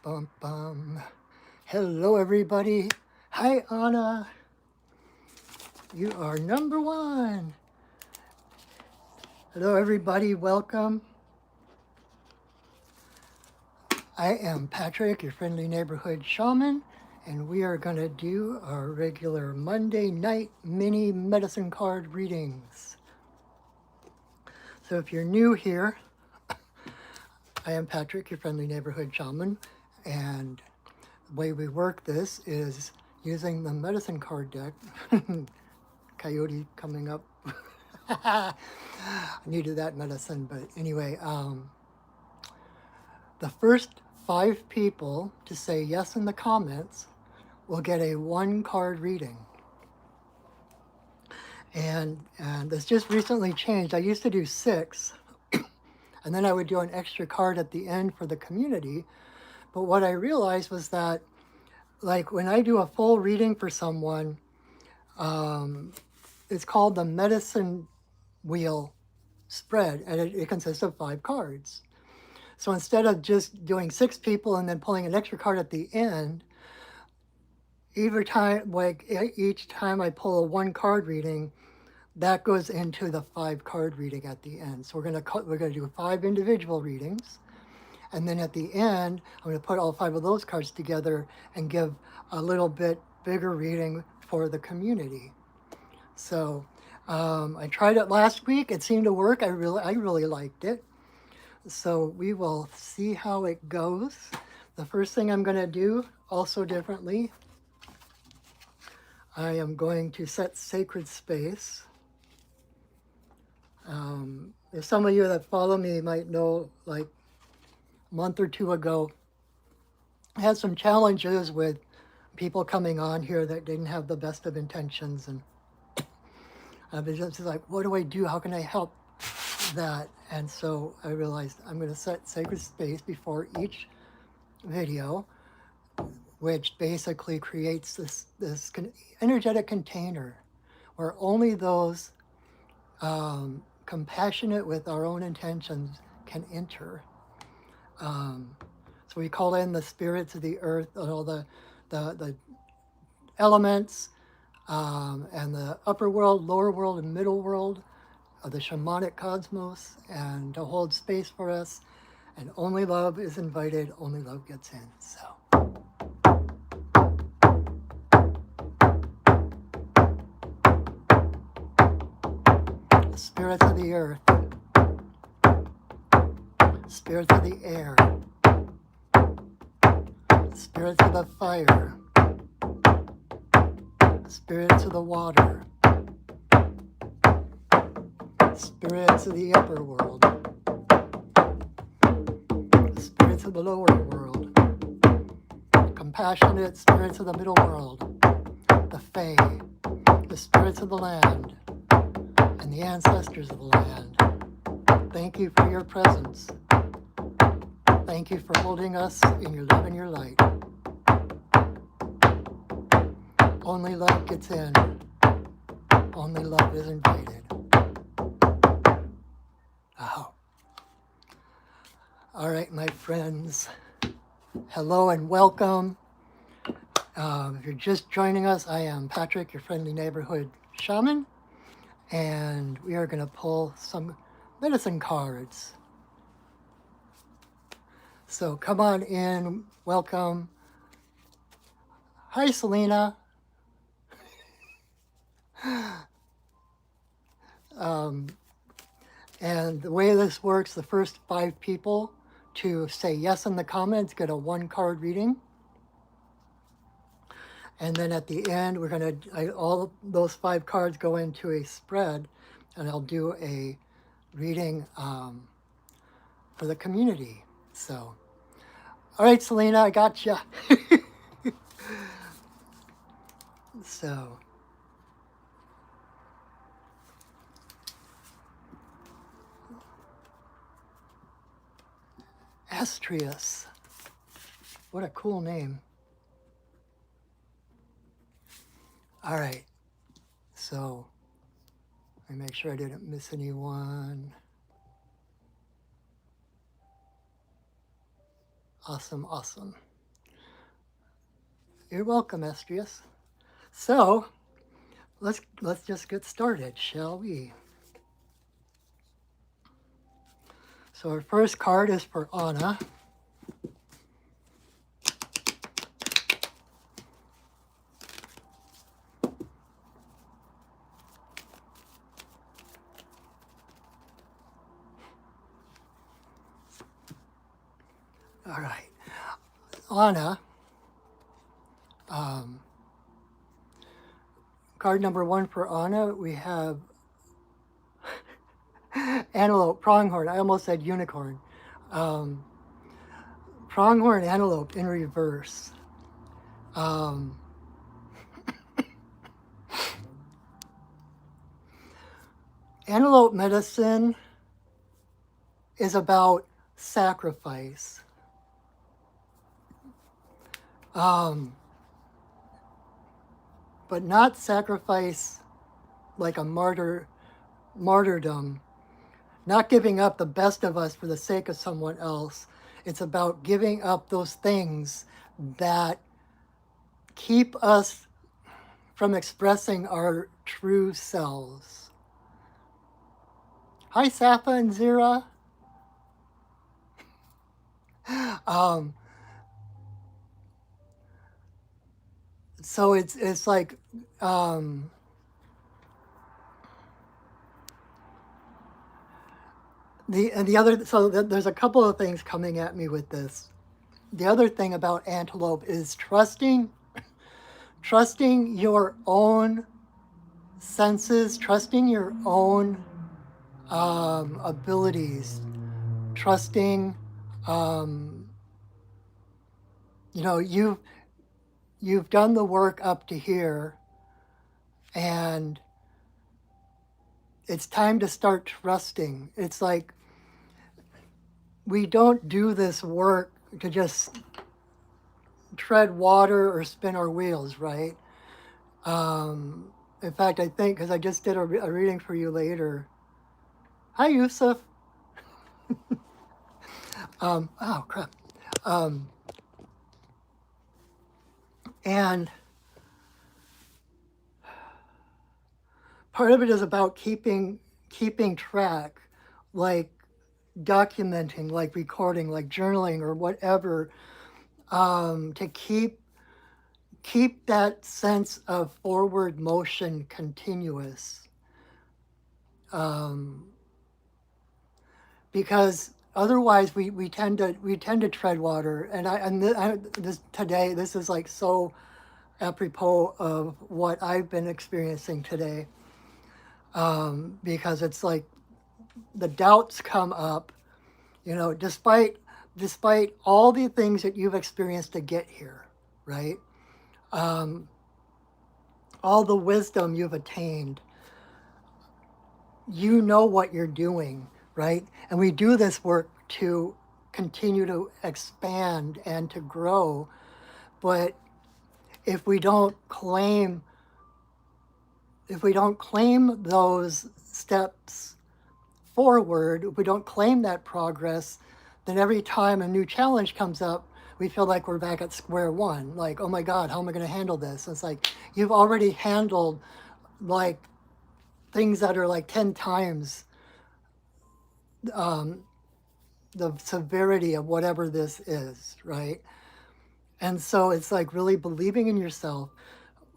bum, bum. Hello, everybody. Hi, Anna. You are number one. Hello, everybody. Welcome. I am Patrick, your friendly neighborhood shaman, and we are going to do our regular Monday night mini medicine card readings. So if you're new here, I am Patrick, your friendly neighborhood shaman, and the way we work this is using the medicine card deck. Coyote coming up. I needed that medicine, but anyway, the first 5 people to say yes in the comments will get a 1-card reading. And this just recently changed. I used to do 6, and then I would do an extra card at the end for the community. But what I realized was that, like, when I do a full reading for someone, it's called the medicine wheel spread, and it consists of 5 cards. So instead of just doing 6 people and then pulling an extra card at the end, each time I pull a 1-card reading, that goes into the 5-card reading at the end. So we're gonna do 5 individual readings, and then at the end, I'm gonna put all 5 of those cards together and give a little bit bigger reading for the community. So I tried it last week. It seemed to work. I really liked it. So we will see how it goes. The first thing I'm going to do, also differently, I am going to set sacred space. If some of you that follow me might know, like a month or 2 ago, I had some challenges with people coming on here that didn't have the best of intentions, and I was just like, what do I do? How can I help that? And so I realized I'm going to set sacred space before each video, which basically creates this energetic container where only those compassionate with our own intentions can enter. So we call in the spirits of the earth, all the elements, and the upper world, lower world, and middle world of the shamanic cosmos, and to hold space for us. And only love is invited, only love gets in. So the spirits of the earth, spirits of the air, spirits of the fire, spirits of the water, spirits of the upper world, spirits of the lower world, compassionate spirits of the middle world, the fae, the spirits of the land, and the ancestors of the land. Thank you for your presence. Thank you for holding us in your love and your light. Only love gets in. Only love is invited. Oh. All right, my friends. Hello and welcome. If you're just joining us, I am Patrick, your friendly neighborhood shaman, and we are going to pull some medicine cards. So come on in, welcome. Hi, Selena. And the way this works, the first 5 people to say yes in the comments get a 1-card reading. And then at the end, we're going to, all those 5 cards go into a spread, and I'll do a reading for the community. So, all right, Selena, I got you. So, Astrius. What a cool name. All right. So, let me make sure I didn't miss anyone. Awesome, awesome. You're welcome, Estrius. So let's just get started, shall we? So our first card is for Anna. All right, Anna. Um, Card number 1 for Anna. We have antelope, pronghorn. I almost said unicorn. Um, Pronghorn antelope in reverse. Um, Antelope medicine is about sacrifice. But not sacrifice like a martyrdom, not giving up the best of us for the sake of someone else. It's about giving up those things that keep us from expressing our true selves. Hi, Safa and Zira. Um, so it's like the other. So there's a couple of things coming at me with this. The other thing about antelope is trusting your own senses, trusting your own abilities, trusting, um, you know, you've done the work up to here, and it's time to start trusting. It's like we don't do this work to just tread water or spin our wheels, right? In fact, I think, because I just did a reading for you later. Hi, Yusuf. Oh, crap. And part of it is about keeping track, like documenting, like recording, like journaling or whatever, to keep that sense of forward motion continuous. Because otherwise we tend to tread water, and this is like so apropos of what I've been experiencing today, because it's like the doubts come up, despite all the things that you've experienced to get here, right? All the wisdom you've attained, you know what you're doing, right? And we do this work to continue to expand and to grow. But if we don't claim those steps forward, if we don't claim that progress, then every time a new challenge comes up, we feel like we're back at square one. Like, oh my God, how am I going to handle this? And it's like you've already handled like things that are like 10 times the severity of whatever this is, right? And so it's like really believing in yourself.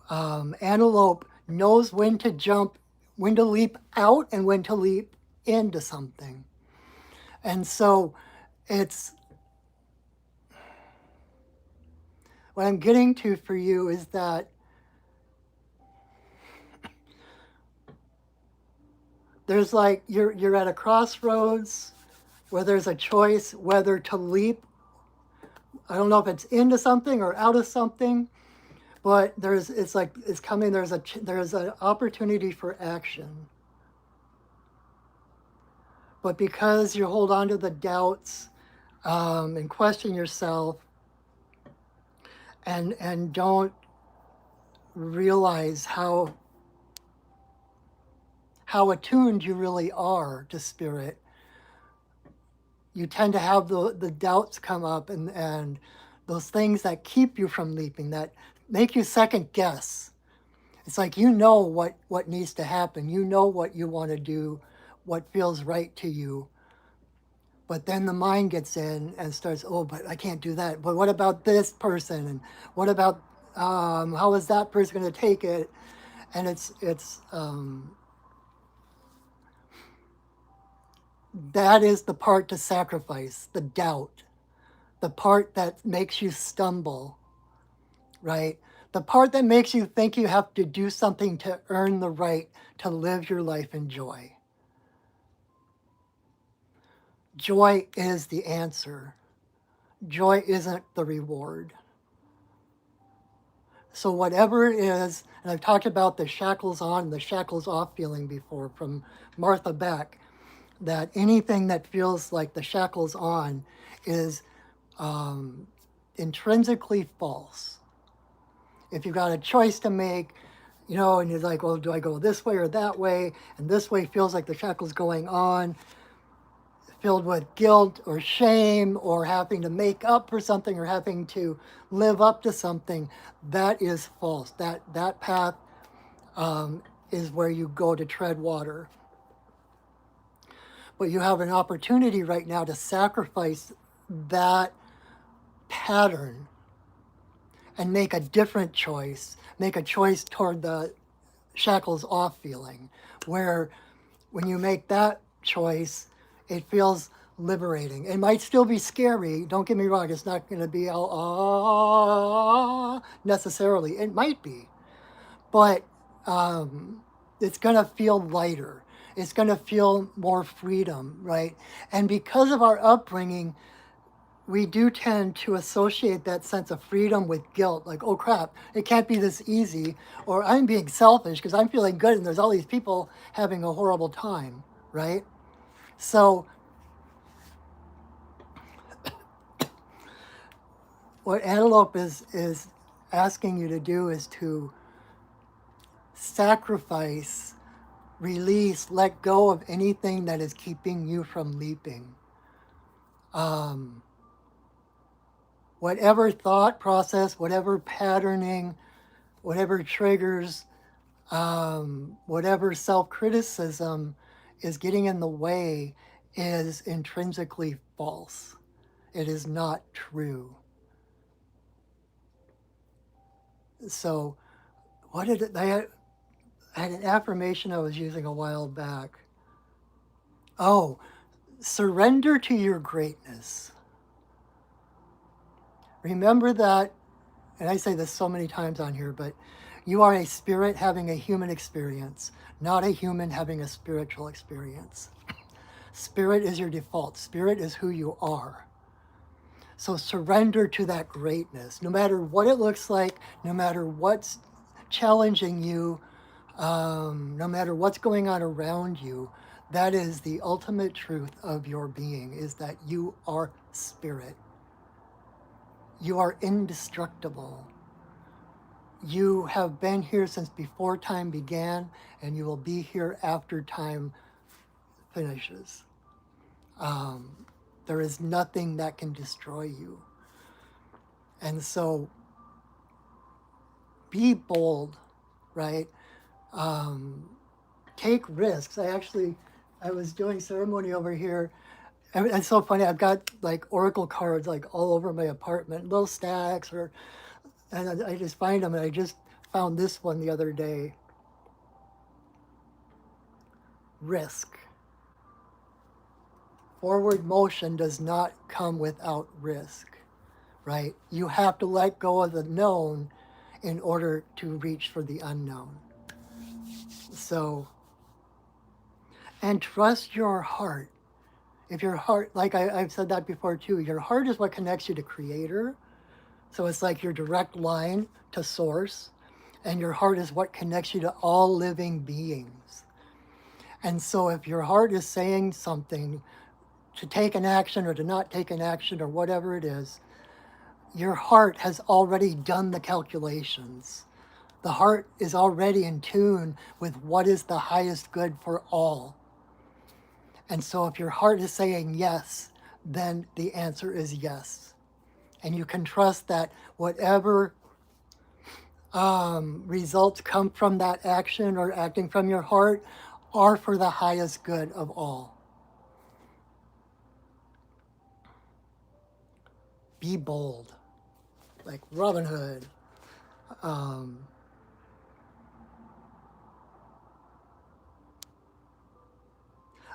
Antelope knows when to jump, when to leap out, and when to leap into something. And so it's what I'm getting to for you is that there's like you're at a crossroads where there's a choice whether to leap. I don't know if it's into something or out of something, but it's coming. There's an opportunity for action. But because you hold on to the doubts, and question yourself, and don't realize how attuned you really are to spirit, you tend to have the doubts come up, and those things that keep you from leaping, that make you second guess. It's like you know what needs to happen. You know what you want to do, what feels right to you. But then the mind gets in and starts, oh, but I can't do that. But what about this person? And what about how is that person going to take it? And it's that is the part to sacrifice, the doubt, the part that makes you stumble, right? The part that makes you think you have to do something to earn the right to live your life in joy. Joy is the answer. Joy isn't the reward. So whatever it is, and I've talked about the shackles on and the shackles off feeling before from Martha Beck, that anything that feels like the shackles on is intrinsically false. If you've got a choice to make, and you're like, well, do I go this way or that way? And this way feels like the shackle's going on, filled with guilt or shame or having to make up for something or having to live up to something. That is false. That path is where you go to tread water. But you have an opportunity right now to sacrifice that pattern and make a different choice, make a choice toward the shackles off feeling, where when you make that choice, it feels liberating. It might still be scary. Don't get me wrong. It's not going to be necessarily. It might be, but it's going to feel lighter. It's going to feel more freedom, right? And because of our upbringing, we do tend to associate that sense of freedom with guilt. Like, oh crap, it can't be this easy. Or I'm being selfish because I'm feeling good and there's all these people having a horrible time, right? So what Antelope is asking you to do is to sacrifice, release, let go of anything that is keeping you from leaping. Whatever thought process, whatever patterning, whatever triggers, whatever self-criticism is getting in the way is intrinsically false. It is not true. So what did it, I had an affirmation I was using a while back. Oh, surrender to your greatness. Remember that, and I say this so many times on here, but you are a spirit having a human experience, not a human having a spiritual experience. Spirit is your default. Spirit is who you are. So surrender to that greatness, no matter what it looks like, no matter what's challenging you, no matter what's going on around you. That is the ultimate truth of your being, is that you are spirit. You are indestructible. You have been here since before time began, and you will be here after time finishes. There is nothing that can destroy you. And so be bold, right? Take risks. I was doing ceremony over here. And it's so funny. I've got like oracle cards like all over my apartment, little stacks, and I just find them. And I just found this one the other day. Risk. Forward motion does not come without risk, right? You have to let go of the known in order to reach for the unknown. So, and trust your heart. If your heart, like I've said that before too, your heart is what connects you to Creator. So it's like your direct line to Source. And your heart is what connects you to all living beings. And so if your heart is saying something to take an action or to not take an action or whatever it is, your heart has already done the calculations. The heart is already in tune with what is the highest good for all. And so if your heart is saying yes, then the answer is yes. And you can trust that whatever results come from that action or acting from your heart are for the highest good of all. Be bold, like Robin Hood. Um,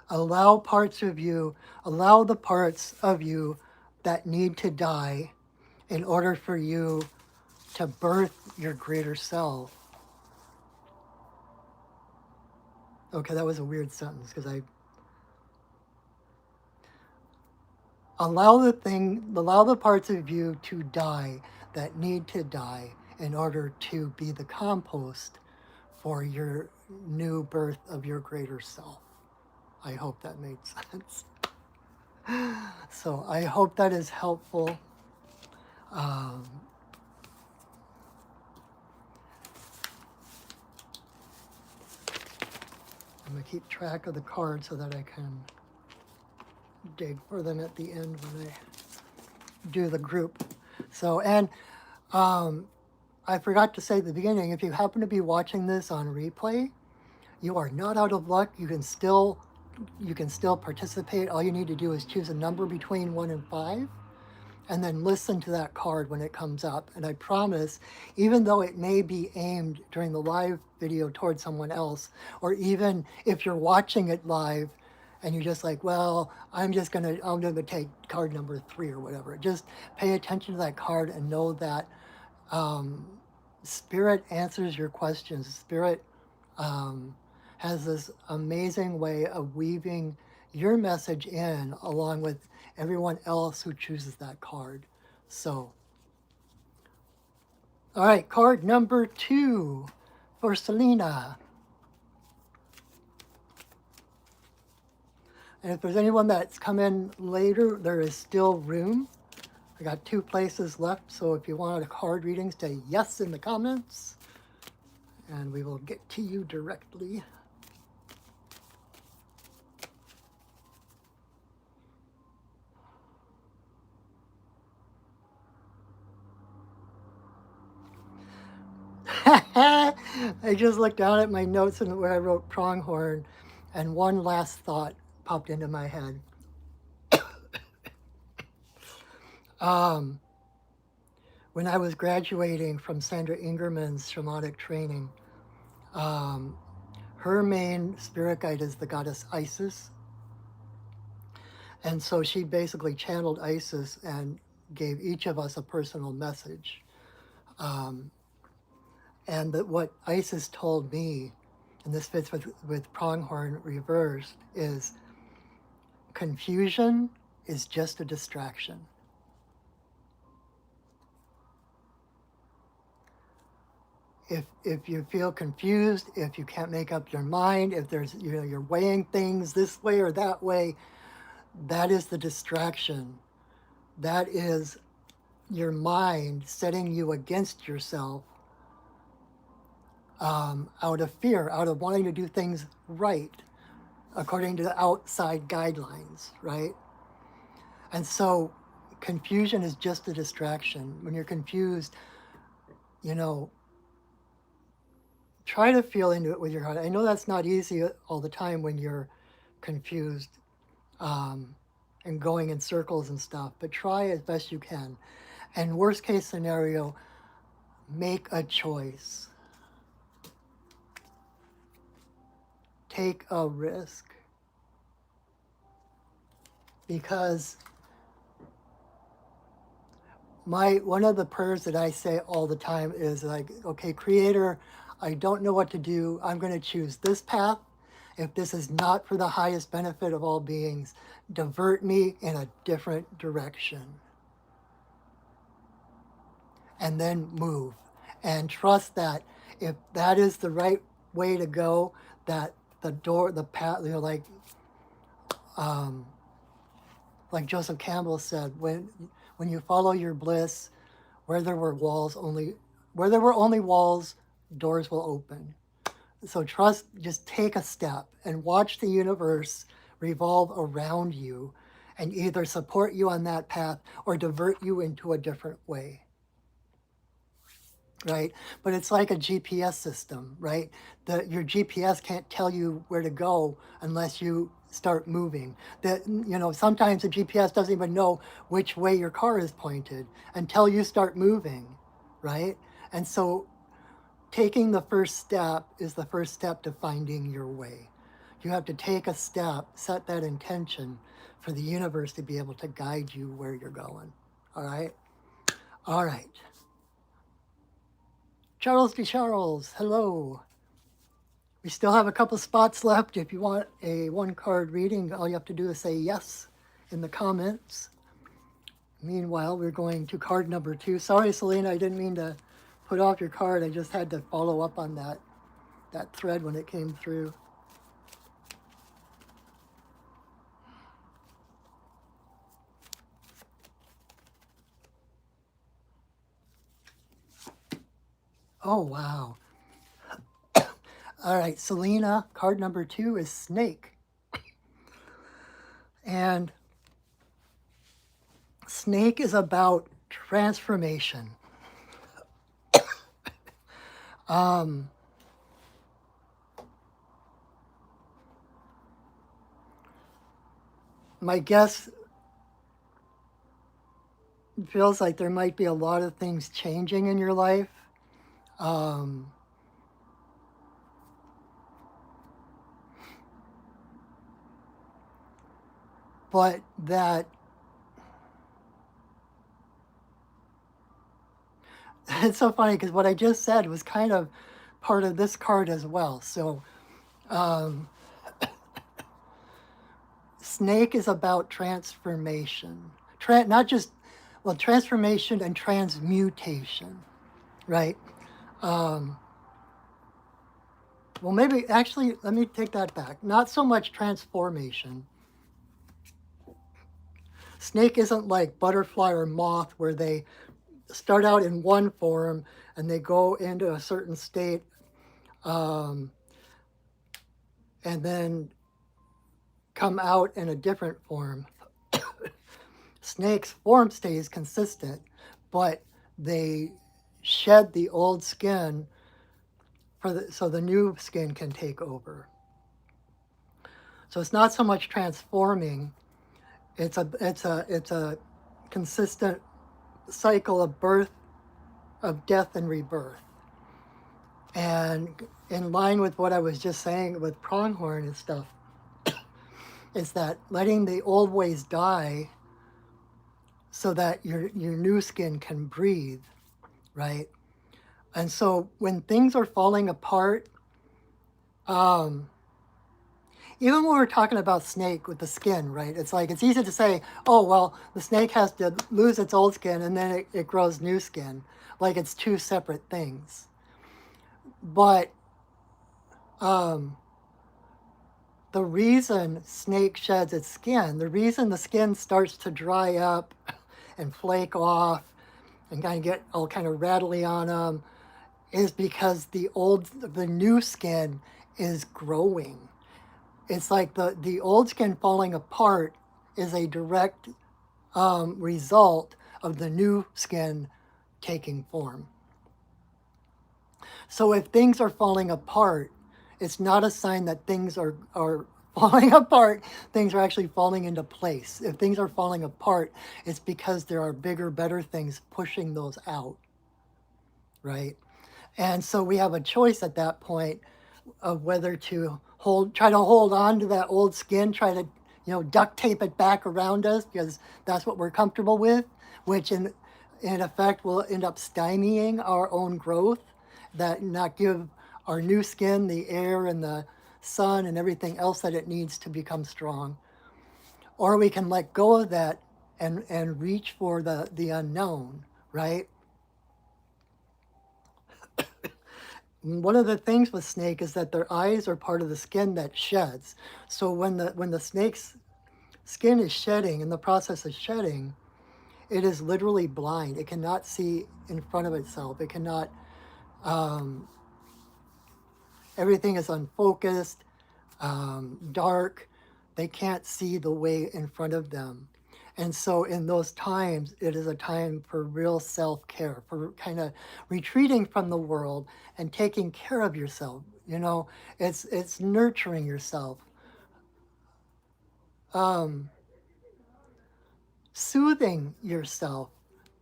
allow the parts of you that need to die in order for you to birth your greater self. Okay, that was a weird sentence because I allow the parts of you to die that need to die in order to be the compost for your new birth of your greater self. I hope that made sense. So I hope that is helpful. Um, I'm going to keep track of the cards so that I can dig for them at the end when I do the group. So, and I forgot to say at the beginning, if you happen to be watching this on replay, you are not out of luck. You can still participate. All you need to do is choose a number between 1 and 5 and then listen to that card when it comes up. And I promise, even though it may be aimed during the live video towards someone else, or even if you're watching it live and you're just like, well, I'm gonna take card number 3 or whatever. Just pay attention to that card and know that Spirit answers your questions. Spirit has this amazing way of weaving your message in along with everyone else who chooses that card. So, all right, card number 2 for Selena. And if there's anyone that's come in later, there is still room. I got 2 places left, so if you want a card reading, say yes in the comments, and we will get to you directly. I just looked down at my notes and where I wrote pronghorn, and one last thought popped into my head. When I was graduating from Sandra Ingerman's shamanic training, her main spirit guide is the goddess Isis. And so she basically channeled Isis and gave each of us a personal message. And that what Isis told me, and this fits with pronghorn reversed, is confusion is just a distraction. If you feel confused, if you can't make up your mind, if there's you're weighing things this way or that way, that is the distraction. That is your mind setting you against yourself out of fear, out of wanting to do things right, according to the outside guidelines, right? And so confusion is just a distraction. When you're confused, try to feel into it with your heart. I know that's not easy all the time when you're confused and going in circles and stuff, but try as best you can. And worst case scenario, make a choice. Take a risk. Because one of the prayers that I say all the time is like, okay, Creator, I don't know what to do. I'm going to choose this path. If this is not for the highest benefit of all beings, divert me in a different direction. And then move. And trust that if that is the right way to go, that the path, like Joseph Campbell said, when you follow your bliss, where there were only walls, doors will open. So just take a step and watch the universe revolve around you and either support you on that path or divert you into a different way. Right? But it's like a GPS system, right? Your GPS can't tell you where to go unless you start moving. Sometimes the GPS doesn't even know which way your car is pointed until you start moving, right? And so taking the first step is the first step to finding your way. You have to take a step, set that intention for the universe to be able to guide you where you're going. All right? All right. Charles de Charles, hello. We still have a couple spots left. If you want a one-card reading, all you have to do is say yes in the comments. Meanwhile, we're going to card number 2. Sorry, Selena, I didn't mean to put off your card. I just had to follow up on that thread when it came through. Oh, wow. All right, Selena, card number 2 is Snake. And Snake is about transformation. My guess feels like there might be a lot of things changing in your life. But that it's so funny because what I just said was kind of part of this card as well. So Snake is about transformation, not just, well, transformation and transmutation, right? Well, maybe actually, let me take that back. Not so much transformation. Snake isn't like butterfly or moth where they start out in one form and they go into a certain state and then come out in a different form. Snake's form stays consistent, but they shed the old skin so the new skin can take over. So it's not so much transforming; it's a consistent cycle of birth, of death and rebirth. And in line with what I was just saying with pronghorn and stuff, is that letting the old ways die so that your new skin can breathe, right? And so when things are falling apart, even when we're talking about snake with the skin, right? It's like, it's easy to say, oh, well, the snake has to lose its old skin and then it grows new skin. Like it's two separate things. But the reason snake sheds its skin, the reason the skin starts to dry up and flake off and kind of get all kind of rattly on them is because the new skin is growing. It's like the old skin falling apart is a direct result of the new skin taking form. So if things are falling apart, it's not a sign that things are falling apart. Things are actually falling into place. If things are falling apart, it's because there are bigger, better things pushing those out, right? And so we have a choice at that point of whether to try to hold on to that old skin, try to, duct tape it back around us because that's what we're comfortable with, which in effect will end up stymieing our own growth, that not give our new skin the air and the sun and everything else that it needs to become strong. Or we can let go of that and reach for the unknown, right? One of the things with snake is that their eyes are part of the skin that sheds. So when the snake's skin is shedding, in the process of shedding, it is literally blind. It cannot see in front of itself. It cannot, everything is unfocused, dark. They can't see the way in front of them. And so in those times, it is a time for real self-care, for kind of retreating from the world and taking care of yourself. You know, it's nurturing yourself, um, soothing yourself,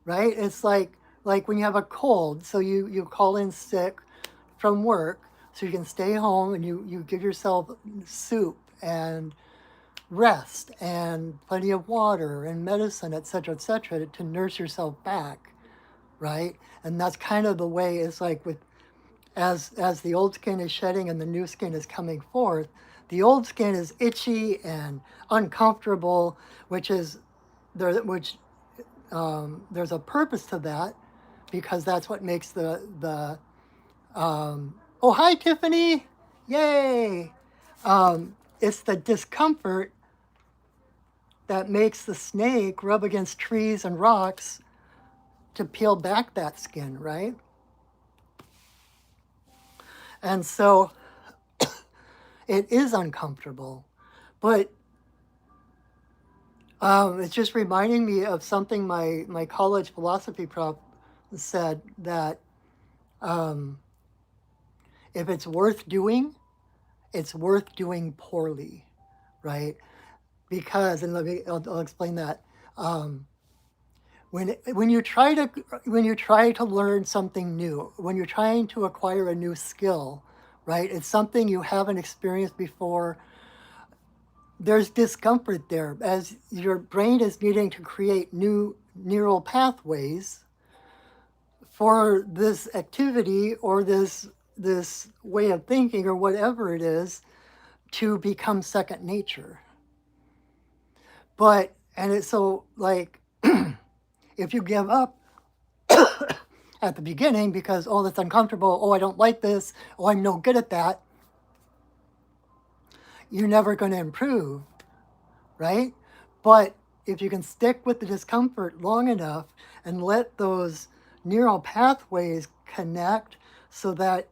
right? It's like when you have a cold, so you call in sick from work so you can stay home and you give yourself soup and rest and plenty of water and medicine, et cetera, to nurse yourself back, right? And that's kind of the way it's like with as the old skin is shedding and the new skin is coming forth. The old skin is itchy and uncomfortable, which is there, which there's a purpose to that because that's what makes the oh, hi Tiffany, yay. It's the discomfort that makes the snake rub against trees and rocks to peel back that skin, right? And so it is uncomfortable, but it's just reminding me of something my college philosophy prof said, that um, if it's worth doing, it's worth doing poorly, right? Because, and I'll explain that. Um, when you try to learn something new, when you're trying to acquire a new skill, right? It's something you haven't experienced before. There's discomfort there as your brain is needing to create new neural pathways for this activity or this way of thinking or whatever it is to become second nature. But and it's so like if you give up at the beginning because, oh, that's uncomfortable, oh, I don't like this, oh, I'm no good at that, you're never going to improve, right? But if you can stick with the discomfort long enough and let those neural pathways connect so that,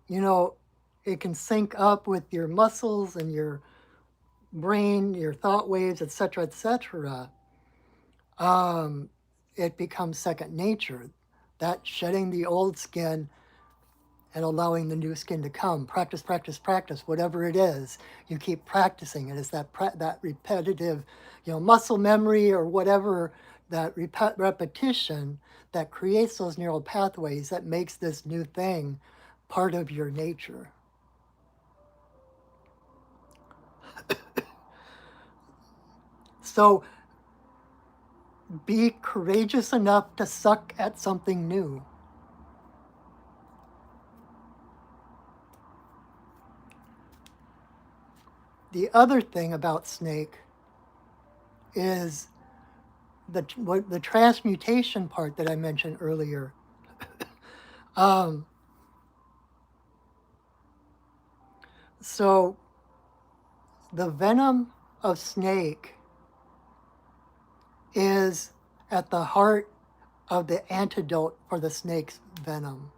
you know, it can sync up with your muscles and your brain, your thought waves, etc., it becomes second nature. That shedding the old skin and allowing the new skin to come. Practice, practice, practice. Whatever it is, you keep practicing it. It's that repetitive, muscle memory or whatever, that repetition that creates those neural pathways that makes this new thing part of your nature. So be courageous enough to suck at something new. The other thing about snake is the transmutation part that I mentioned earlier. Um, so the venom of snake is at the heart of the antidote for the snake's venom.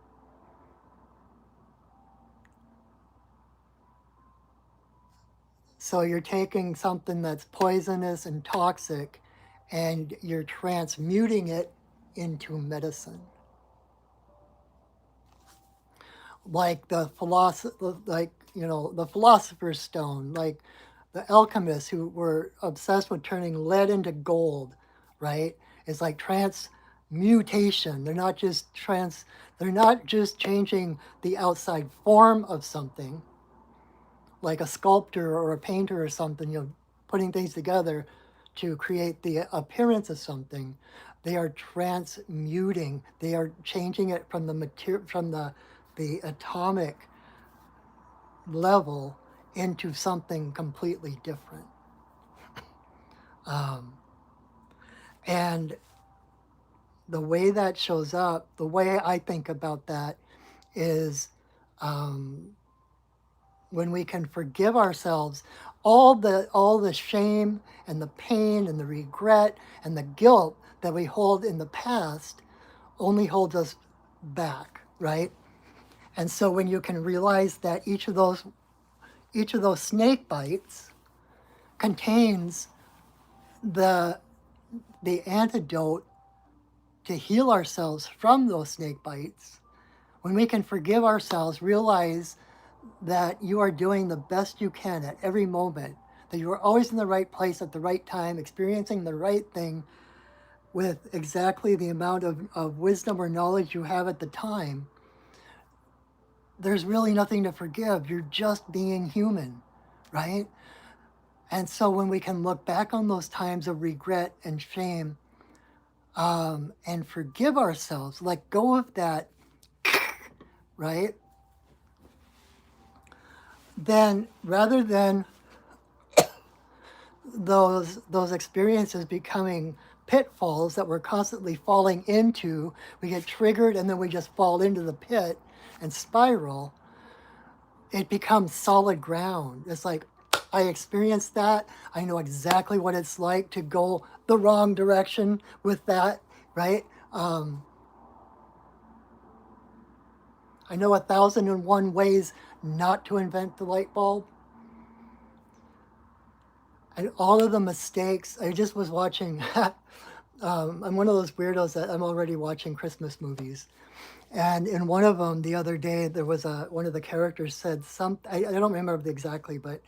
So you're taking something that's poisonous and toxic and you're transmuting it into medicine. Like the the philosopher's stone, like the alchemists who were obsessed with turning lead into gold, right? It's like transmutation. They're not just changing the outside form of something, like a sculptor or a painter or something, putting things together to create the appearance of something. They are transmuting. They are changing it from the atomic level into something completely different. Um, and the way that shows up, the way I think about that is um, when we can forgive ourselves all the shame and the pain and the regret and the guilt that we hold in the past only holds us back, right? And so when you can realize that each of those snake bites contains the the antidote to heal ourselves from those snake bites. When we can forgive ourselves, realize that you are doing the best you can at every moment, that you are always in the right place at the right time, experiencing the right thing with exactly the amount of wisdom or knowledge you have at the time, there's really nothing to forgive. You're just being human, right? And so when we can look back on those times of regret and shame, and forgive ourselves, let go of that, right? Then rather than those experiences becoming pitfalls that we're constantly falling into, we get triggered and then we just fall into the pit and spiral. It becomes solid ground. It's like, I experienced that. I know exactly what it's like to go the wrong direction with that, right? I know 1,001 ways not to invent the light bulb. And all of the mistakes, I just was watching, I'm one of those weirdos that I'm already watching Christmas movies. And in one of them the other day, there was one of the characters said something, I don't remember exactly, but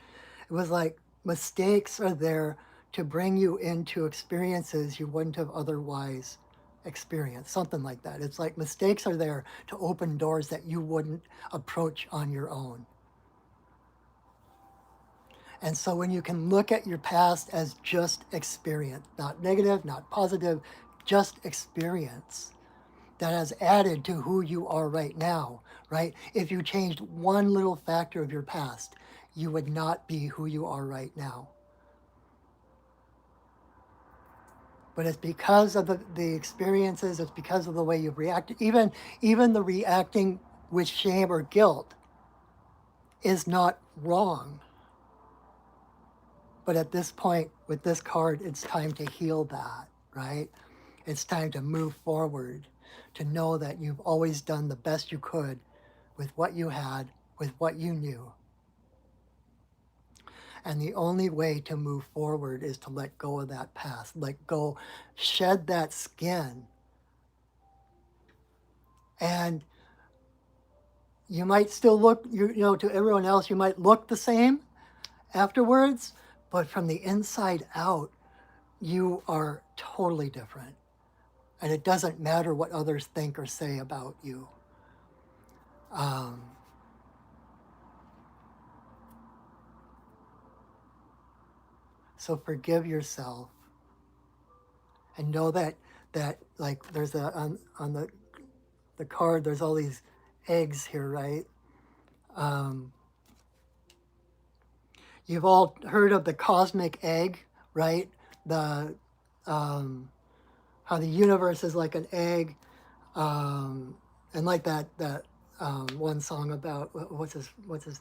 it was like, mistakes are there to bring you into experiences you wouldn't have otherwise experienced, something like that. It's like mistakes are there to open doors that you wouldn't approach on your own. And so when you can look at your past as just experience, not negative, not positive, just experience that has added to who you are right now, right? If you changed one little factor of your past, you would not be who you are right now. But it's because of the experiences, it's because of the way you've reacted. Even the reacting with shame or guilt is not wrong. But at this point, with this card, it's time to heal that, right? It's time to move forward, to know that you've always done the best you could with what you had, with what you knew. And the only way to move forward is to let go of that past, let go, shed that skin. And you might still look, to everyone else, you might look the same afterwards, but from the inside out, you are totally different. And it doesn't matter what others think or say about you. So forgive yourself and know that like there's on the card, there's all these eggs here, right? You've all heard of the cosmic egg, right? The how the universe is like an egg, and like that one song about what's his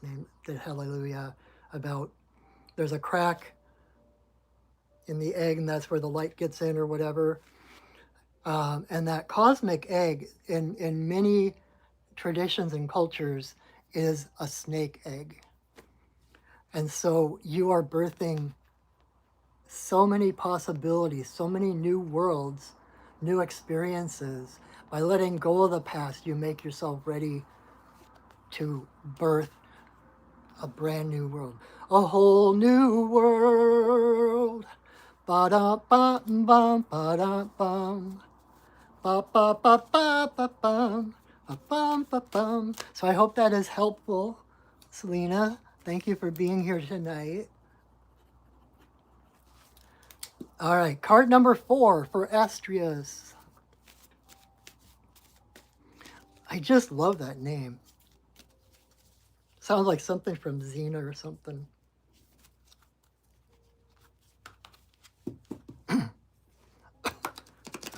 name? Did Hallelujah about there's a crack in the egg and that's where the light gets in or whatever. And that cosmic egg in many traditions and cultures is a snake egg. And so you are birthing so many possibilities, so many new worlds, new experiences. By letting go of the past, you make yourself ready to birth a brand new world. A whole new world. Ba-da-bum-bum, ba-da-bum. Ba-ba-ba-ba-ba-bum. Ba-bum-ba-bum. So I hope that is helpful, Selena. Thank you for being here tonight. All right, card number 4 for Astrius. I just love that name. Sounds like something from Xena or something.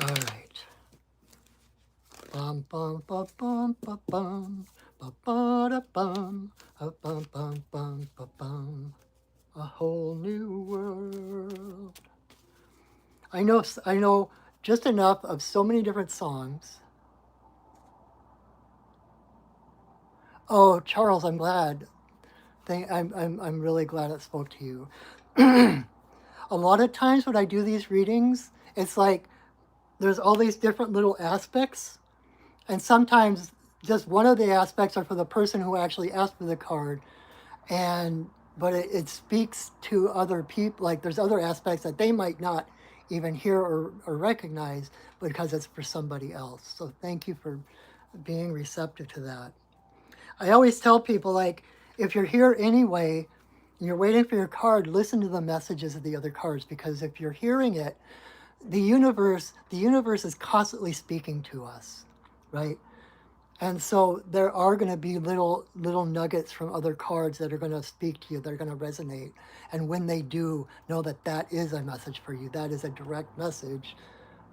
All right. Bum bum bum bum bum bum ba ba da bum bum bum bum bum. A whole new world. I know just enough of so many different songs. Oh, Charles, I'm glad. I'm really glad it spoke to you. A lot of times when I do these readings, it's like there's all these different little aspects, and sometimes just one of the aspects are for the person who actually asked for the card, and but it speaks to other people. Like there's other aspects that they might not even hear or recognize because it's for somebody else. So thank you for being receptive to that. I always tell people, like, if you're here anyway and you're waiting for your card, listen to the messages of the other cards, because if you're hearing it, the universe is constantly speaking to us, right? And so there are going to be little nuggets from other cards that are going to speak to you, that are going to resonate. And when they do, know that that is a message for you. That is a direct message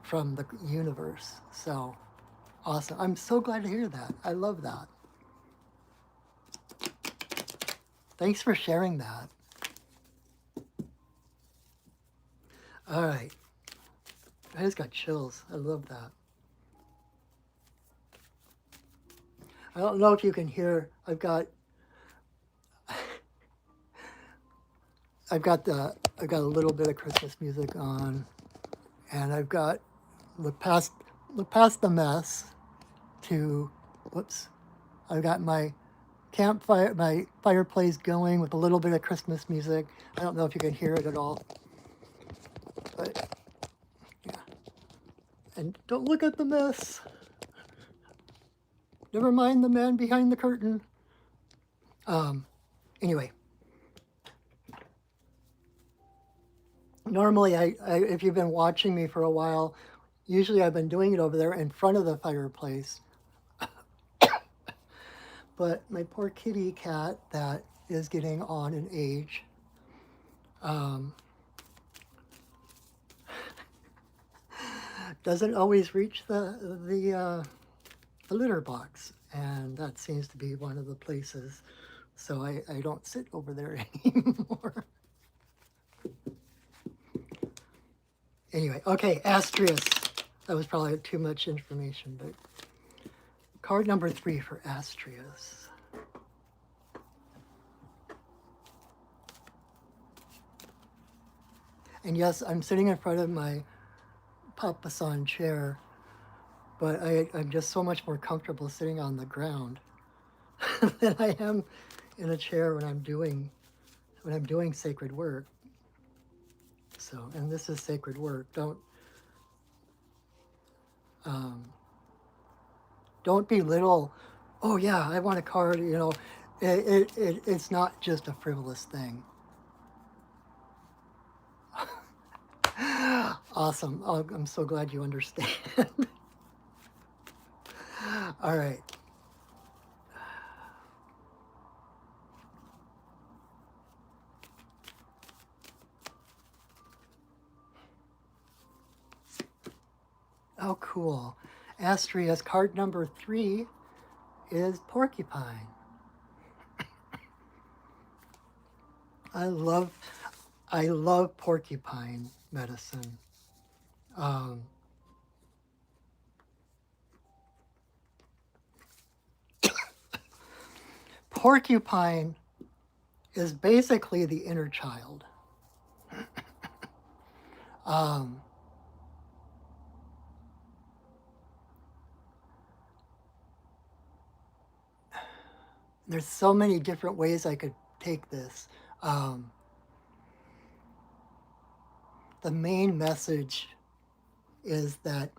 from the universe. So awesome. I'm so glad to hear that. I love that. Thanks for sharing that. All right. I just got chills. I love that. I don't know if you can hear. I've got a little bit of Christmas music on, and I've got look past the mess to whoops. I've got my campfire, my fireplace going with a little bit of Christmas music. I don't know if you can hear it at all, but yeah. And don't look at the mess. Never mind the man behind the curtain. Anyway, normally if you've been watching me for a while, usually I've been doing it over there in front of the fireplace. But my poor kitty cat that is getting on in age, doesn't always reach the litter box, and that seems to be one of the places. So I don't sit over there anymore. Anyway, okay, Astrius. That was probably too much information, but card number 3 for Astrius. And yes, I'm sitting in front of my Papasan chair, but I'm just so much more comfortable sitting on the ground than I am in a chair when I'm doing sacred work. So, and this is sacred work. Don't belittle. Oh yeah, I want a card. It's not just a frivolous thing. Awesome. Oh, I'm so glad you understand. All right. Oh, cool. Astria's card number 3 is porcupine. I love porcupine medicine. Porcupine is basically the inner child. There's so many different ways I could take this. The main message is that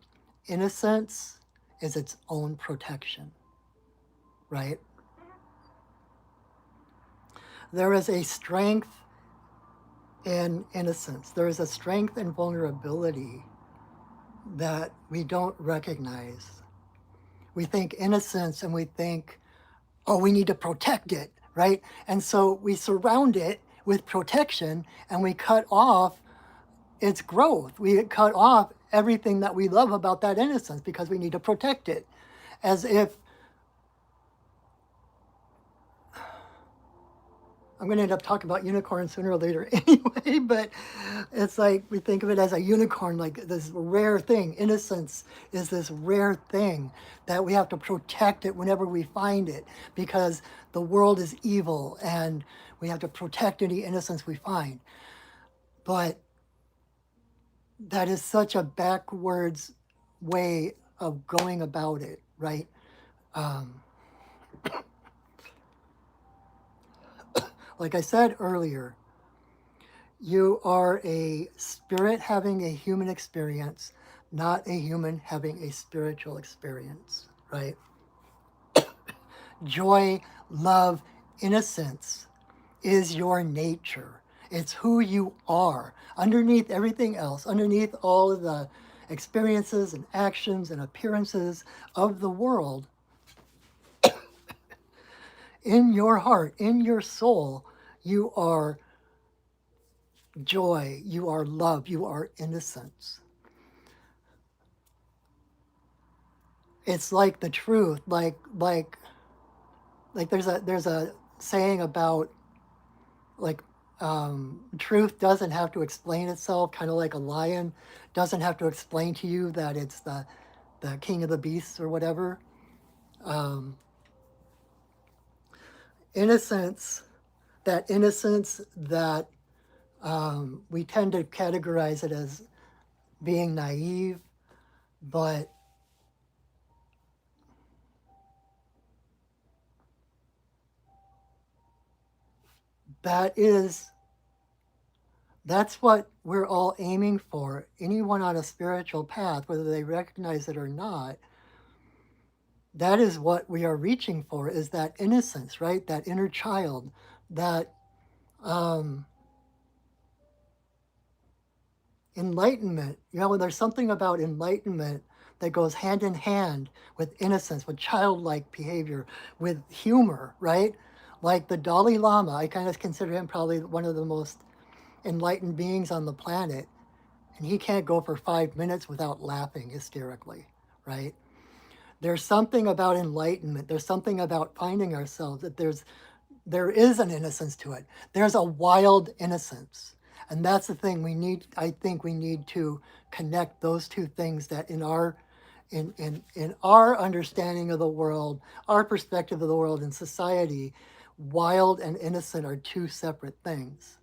innocence is its own protection, right? There is a strength in innocence. There is a strength in vulnerability that we don't recognize. We think innocence and we think, oh, we need to protect it, right? And so we surround it with protection and we cut off its growth. We cut off everything that we love about that innocence because we need to protect it. As if, I'm going to end up talking about unicorns sooner or later anyway, but it's like we think of it as a unicorn, like this rare thing. Innocence is this rare thing that we have to protect it whenever we find it because the world is evil and we have to protect any innocence we find. But that is such a backwards way of going about it, right? Um, like I said earlier, you are a spirit having a human experience, not a human having a spiritual experience, right? Joy, love, innocence is your nature. It's who you are. Underneath everything else, underneath all of the experiences and actions and appearances of the world, in your heart, in your soul, you are joy, you are love, you are innocence. It's like the truth, like there's a saying about like truth doesn't have to explain itself, kind of like a lion doesn't have to explain to you that it's the king of the beasts or whatever. Um, innocence, that innocence that we tend to categorize it as being naive, but that is that's what we're all aiming for. Anyone on a spiritual path, whether they recognize it or not, that is what we are reaching for, is that innocence, right? That inner child, that um, enlightenment. You know, there's something about enlightenment that goes hand in hand with innocence, with childlike behavior, with humor, right? Like the Dalai Lama, I kind of consider him probably one of the most enlightened beings on the planet. And he can't go for 5 minutes without laughing hysterically, right? There's something about enlightenment. There's something about finding ourselves that there is an innocence to it. There's a wild innocence. And that's the thing we need. I think we need to connect those two things, that in our understanding of the world, our perspective of the world and society, wild and innocent are two separate things.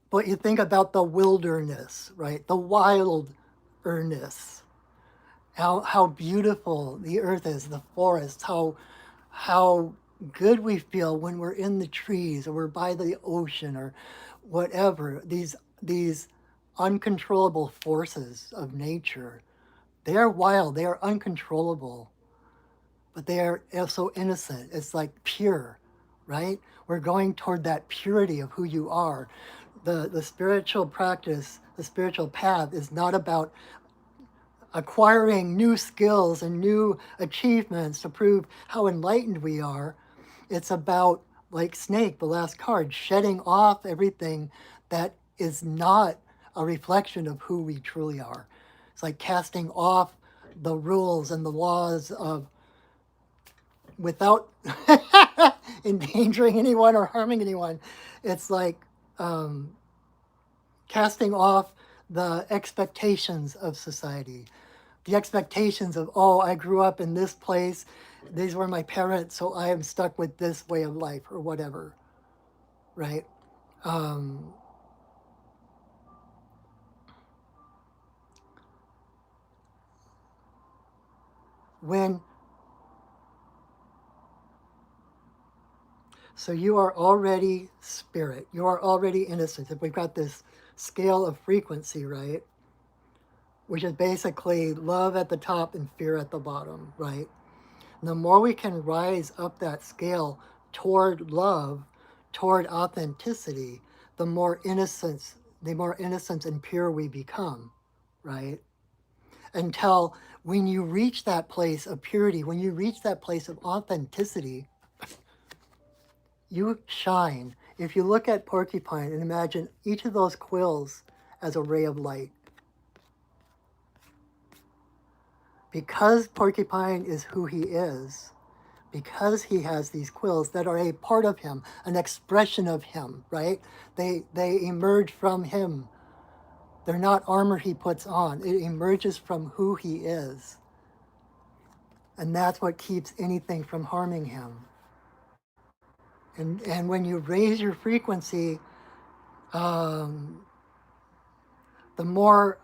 But you think about the wilderness, right? The wilderness. How beautiful the earth is, the forest, how good we feel when we're in the trees or we're by the ocean or whatever. These uncontrollable forces of nature, they are wild, they are uncontrollable, but they are so innocent. It's like pure, right? We're going toward that purity of who you are. The spiritual practice, the spiritual path is not about acquiring new skills and new achievements to prove how enlightened we are. It's about, like Snake, the last card, shedding off everything that is not a reflection of who we truly are. It's like casting off the rules and the laws of, without endangering anyone or harming anyone. It's like casting off the expectations of society, the expectations of, oh, I grew up in this place, these were my parents, so I am stuck with this way of life or whatever, right? Um, when so you are already spirit, you are already innocent. If we've got this scale of frequency, right, which is basically love at the top and fear at the bottom, right? And the more we can rise up that scale toward love, toward authenticity, the more innocent and pure we become, right? Until when you reach that place of purity, when you reach that place of authenticity, you shine. If you look at Porcupine and imagine each of those quills as a ray of light, because Porcupine is who he is, because he has these quills that are a part of him, an expression of him, right? They emerge from him. They're not armor he puts on. It emerges from who he is. And that's what keeps anything from harming him. And when you raise your frequency, um, the more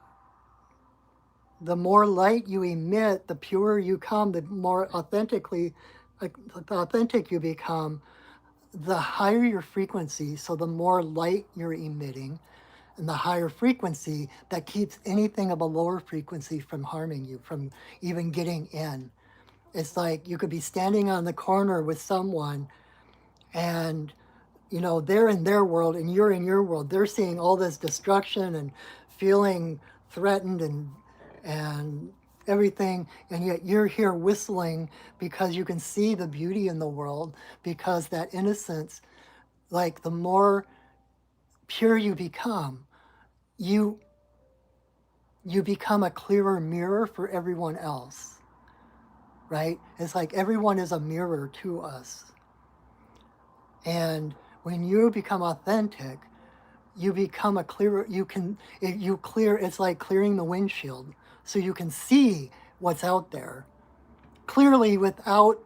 the more light you emit, the purer you come, the more authentic you become, the higher your frequency, so the more light you're emitting, and the higher frequency that keeps anything of a lower frequency from harming you, from even getting in. It's like you could be standing on the corner with someone and they're in their world and you're in your world. They're seeing all this destruction and feeling threatened and everything, and yet you're here whistling because you can see the beauty in the world, because that innocence, like the more pure you become, you you become a clearer mirror for everyone else, right? It's like everyone is a mirror to us. And when you become authentic, you become a clearer, you clear, it's like clearing the windshield so you can see what's out there clearly, without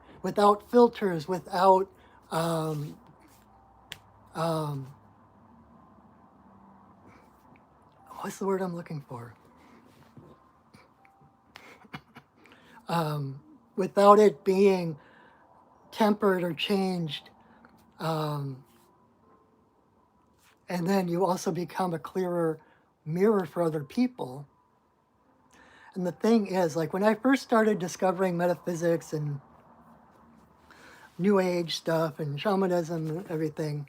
filters, without um, um, what's the word I'm looking for? Without it being tempered or changed. Um, and then you also become a clearer mirror for other people. And the thing is, like when I first started discovering metaphysics and New Age stuff and shamanism and everything,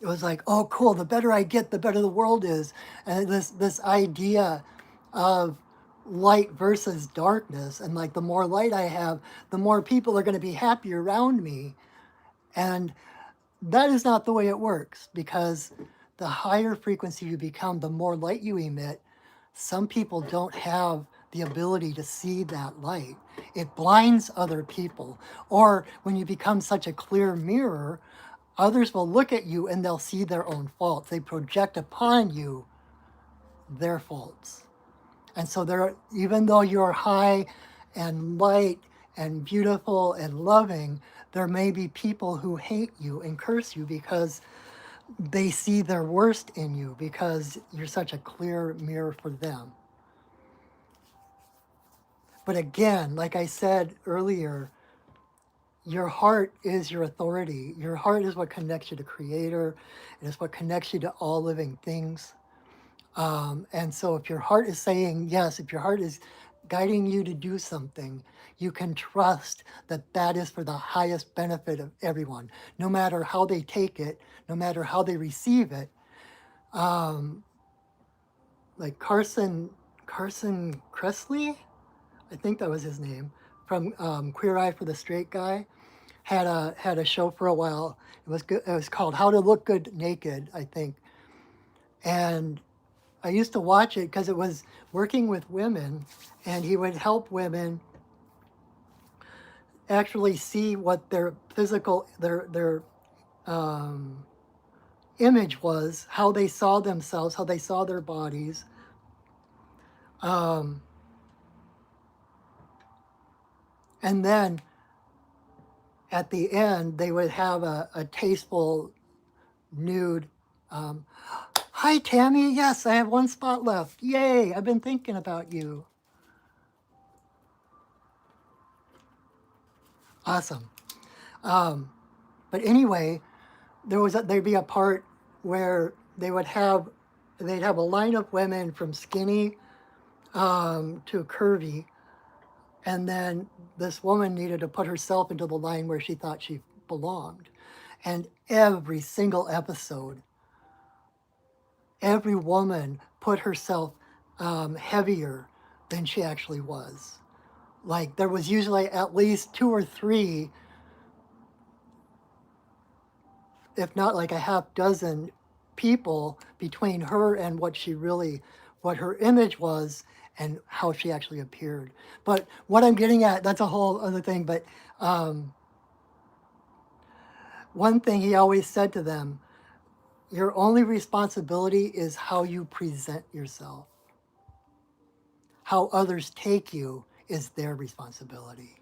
it was like, oh, cool, the better I get, the better the world is. And this idea of light versus darkness, and like the more light I have, the more people are going to be happy around me. And that is not the way it works, because the higher frequency you become, the more light you emit. Some people don't have the ability to see that light. It blinds other people. Or when you become such a clear mirror, others will look at you and they'll see their own faults. They project upon you their faults. And so even though you're high and light and beautiful and loving, there may be people who hate you and curse you because they see their worst in you, because you're such a clear mirror for them. But again, like I said earlier, your heart is your authority. Your heart is what connects you to Creator. It is what connects you to all living things. And so if your heart is saying yes, if your heart is guiding you to do something, you can trust that that is for the highest benefit of everyone, no matter how they take it, no matter how they receive it. Um, like Carson Kressley, I think that was his name, from Queer Eye for the Straight Guy, had a show for a while. It was good. It was called How to Look Good Naked, I think. And I used to watch it because it was working with women, and he would help women actually see what their physical, their image was, how they saw themselves, how they saw their bodies. Um, and then at the end, they would have a tasteful nude. Um, Hi, Tammy. Yes, I have one spot left. Yay, I've been thinking about you. Awesome. But anyway, there'd be a part where they'd have a line of women from skinny to curvy, and then this woman needed to put herself into the line where she thought she belonged. And every single episode, every woman put herself heavier than she actually was. Like there was usually at least two or three, if not like a half dozen people between her and what her image was and how she actually appeared. But what I'm getting at, that's a whole other thing. But one thing he always said to them, your only responsibility is how you present yourself. How others take you is their responsibility.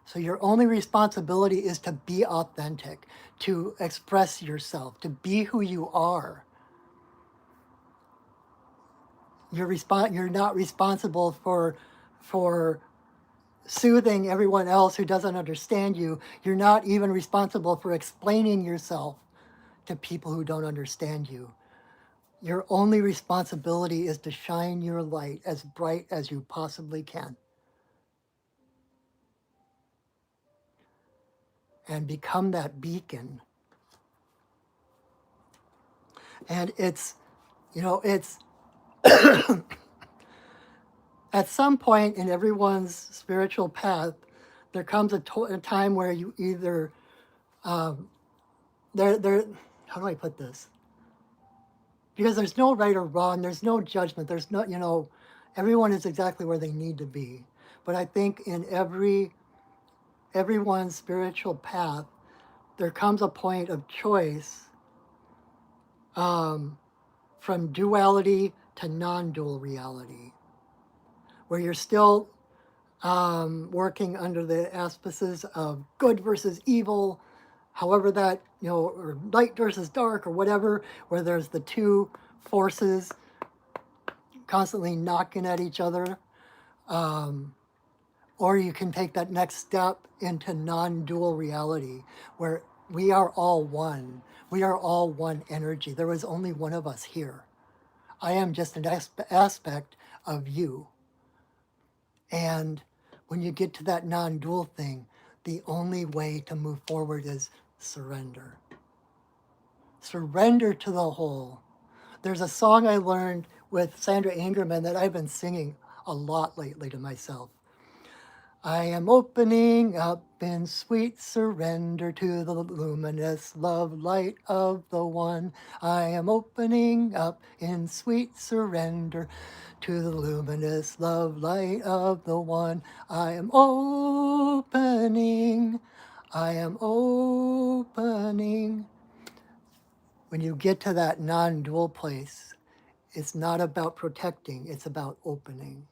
So your only responsibility is to be authentic, to express yourself, to be who you are. You're not responsible for soothing everyone else who doesn't understand you. You're not even responsible for explaining yourself to people who don't understand you. Your only responsibility is to shine your light as bright as you possibly can and become that beacon. And it's at some point in everyone's spiritual path, there comes a time where you either, there, how do I put this? Because there's no right or wrong, there's no judgment, there's no, everyone is exactly where they need to be. But I think in everyone's spiritual path, there comes a point of choice from duality to non-dual reality, where you're still working under the auspices of good versus evil, however that, or light versus dark or whatever, where there's the two forces constantly knocking at each other. Or you can take that next step into non-dual reality, where we are all one. We are all one energy. There is only one of us here. I am just an aspect of you. And when you get to that non-dual thing, the only way to move forward is surrender. Surrender to the whole. There's a song I learned with Sandra Ingerman that I've been singing a lot lately to myself. I am opening up in sweet surrender to the luminous love light of the One. I am opening up in sweet surrender to the luminous love light of the One. I am opening. I am opening. When you get to that non-dual place, it's not about protecting, it's about opening,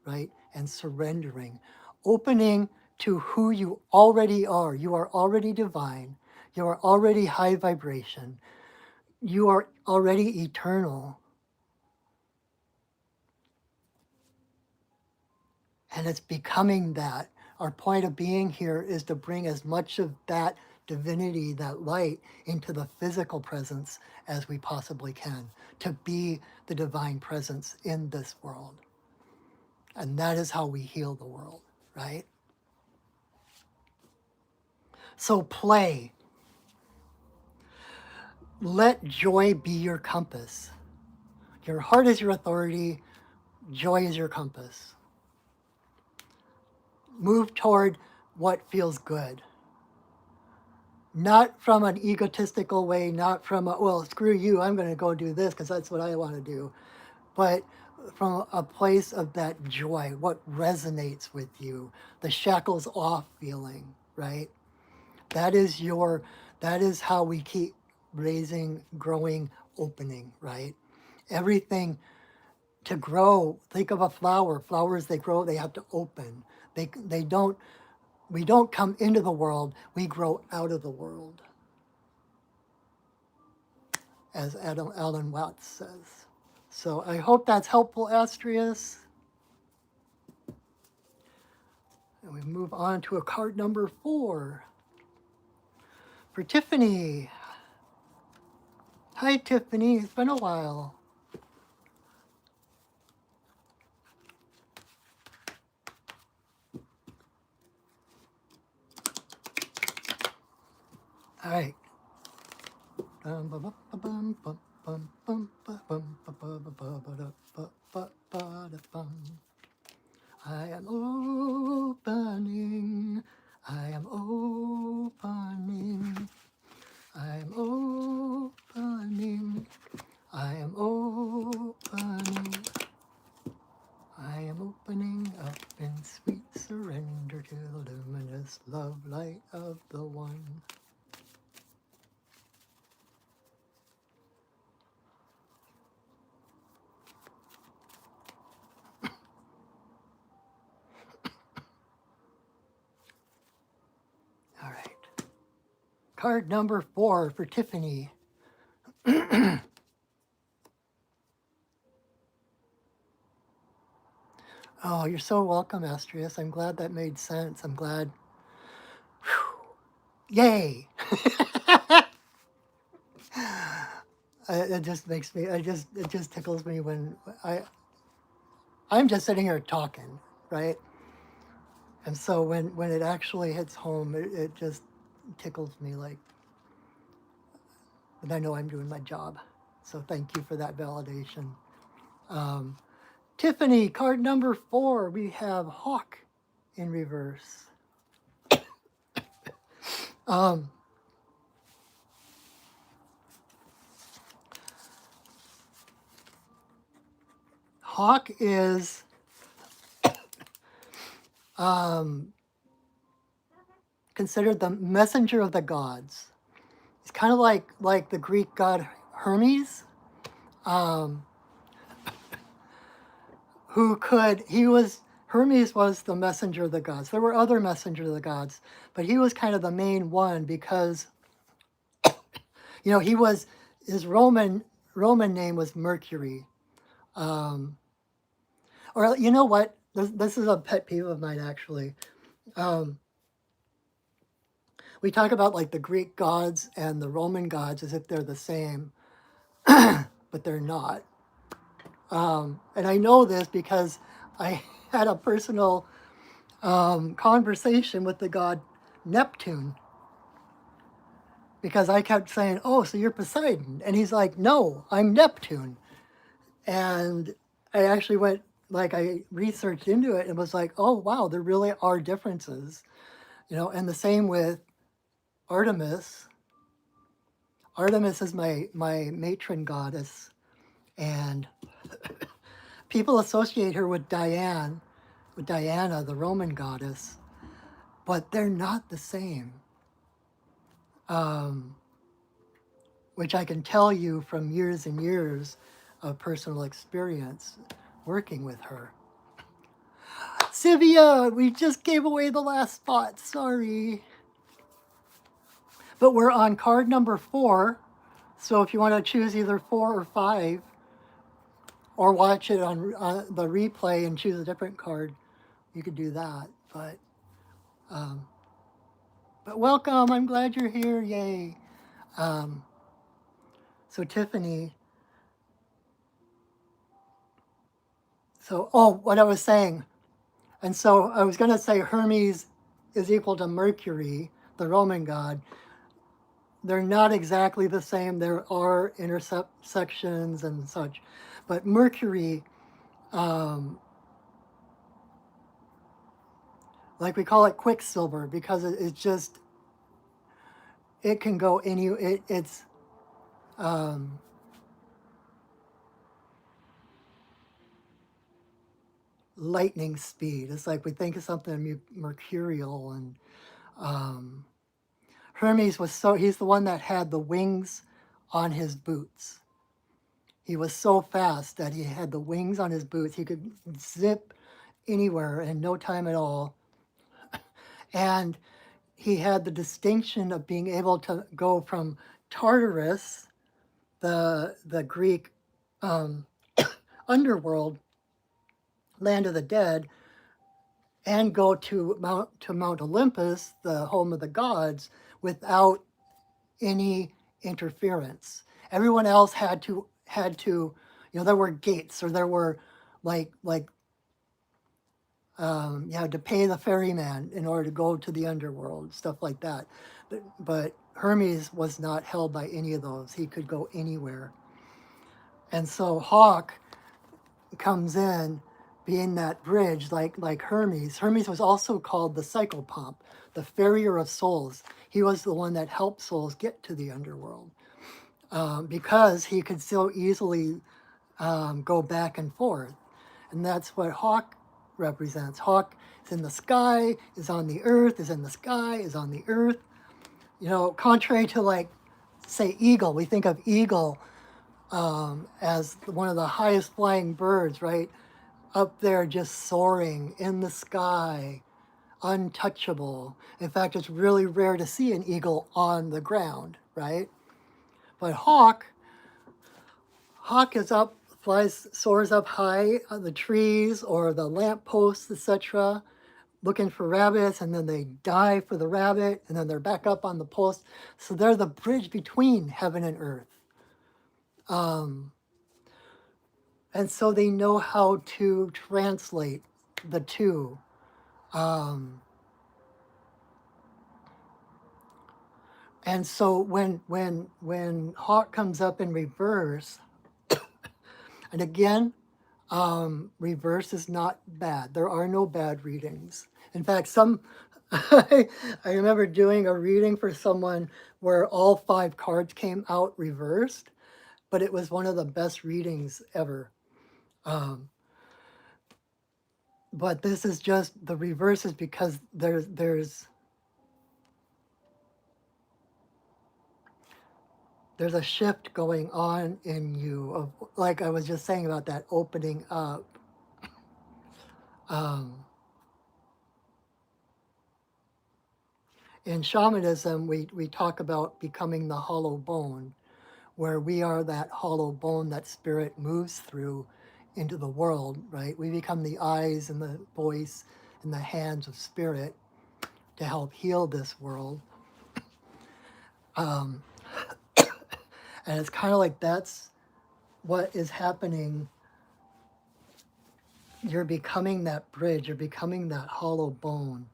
right? And surrendering. Opening to who you already are. You are already divine. You are already high vibration. You are already eternal. And it's becoming that. Our point of being here is to bring as much of that divinity, that light, into the physical presence as we possibly can, to be the divine presence in this world. And that is how we heal the world, right? So play. Let joy be your compass. Your heart is your authority. Joy is your compass. Move toward what feels good. Not from an egotistical way, not from a, well, screw you, I'm going to go do this because that's what I want to do. But from a place of that joy, what resonates with you, the shackles off feeling, right? That is how we keep raising, growing, opening, right? Everything to grow, think of a flower. Flowers, they grow, they have to open. We don't come into the world, we grow out of the world, as Alan Watts says. So I hope that's helpful, Astrius. And we move on to a card number 4 for Tiffany. Hi, Tiffany. It's been a while. All right. I am opening. I am opening. I am opening. I am opening. I am opening up in sweet surrender to the luminous love light of the One. Card number 4 for Tiffany. Oh, you're so welcome, Astrius. I'm glad that made sense. I'm glad. Whew. Yay! It just makes me. It just tickles me when I'm just sitting here talking, right? And so when it actually hits home, it just tickles me like, and I know I'm doing my job. So thank you for that validation. Um, Tiffany, card number 4, we have Hawk in reverse. Um, Hawk is considered the messenger of the gods. It's kind of like the Greek god Hermes, um, Hermes was the messenger of the gods. There were other messengers of the gods, but he was kind of the main one because, he was, his Roman name was Mercury. Um, or you know what? This is a pet peeve of mine, actually. Um, we talk about like the Greek gods and the Roman gods as if they're the same, but they're not. And I know this because I had a personal conversation with the god Neptune, because I kept saying, "Oh, so you're Poseidon," and he's like, "No, I'm Neptune." And I actually I researched into it and was like, "Oh, wow, there really are differences," And the same with Artemis. Artemis is my matron goddess, and people associate her with Diana, the Roman goddess, but they're not the same. Which I can tell you from years and years of personal experience working with her. Sivia, we just gave away the last spot, sorry. But we're on card number 4, so if you want to choose either 4 or 5, or watch it on the replay and choose a different card, you could do that. But welcome, I'm glad you're here, yay. So Tiffany, what I was saying, and so I was going to say Hermes is equal to Mercury, the Roman god. They're not exactly the same. There are intersections and such. But Mercury, like we call it Quicksilver, because it can go it's lightning speed. It's like we think of something mercurial, and Hermes he's the one that had the wings on his boots. He was so fast that he had the wings on his boots. He could zip anywhere in no time at all. And he had the distinction of being able to go from Tartarus, the Greek underworld, land of the dead, and go to Mount Olympus, the home of the gods, without any interference. Everyone else had to there were gates, or there were you had to pay the ferryman in order to go to the underworld, stuff like that. But Hermes was not held by any of those. He could go anywhere. And so Hawk comes in being that bridge, like Hermes. Hermes was also called the psychopomp, the farrier of souls. He was the one that helped souls get to the underworld, because he could so easily go back and forth. And that's what Hawk represents. Hawk is in the sky, is on the earth, is in the sky, is on the earth. Contrary to say eagle, we think of eagle as one of the highest flying birds, right? Up there just soaring in the sky, untouchable. In fact, it's really rare to see an eagle on the ground, right? But hawk is up, flies, soars up high on the trees or the lamp posts, etc., looking for rabbits, and then they dive for the rabbit, and then they're back up on the post. So they're the bridge between heaven and earth. And so they know how to translate the two. And so when hawk comes up in reverse, and again, reverse is not bad. There are no bad readings. In fact, I remember doing a reading for someone where all 5 cards came out reversed, but it was one of the best readings ever. But this is just the reverse is because there's a shift going on in you of, like I was just saying about that opening up. In shamanism, we talk about becoming the hollow bone, where we are that hollow bone that spirit moves through into the world, right? We become the eyes and the voice and the hands of spirit to help heal this world. And it's kind of like that's what is happening. You're becoming that bridge, you're becoming that hollow bone.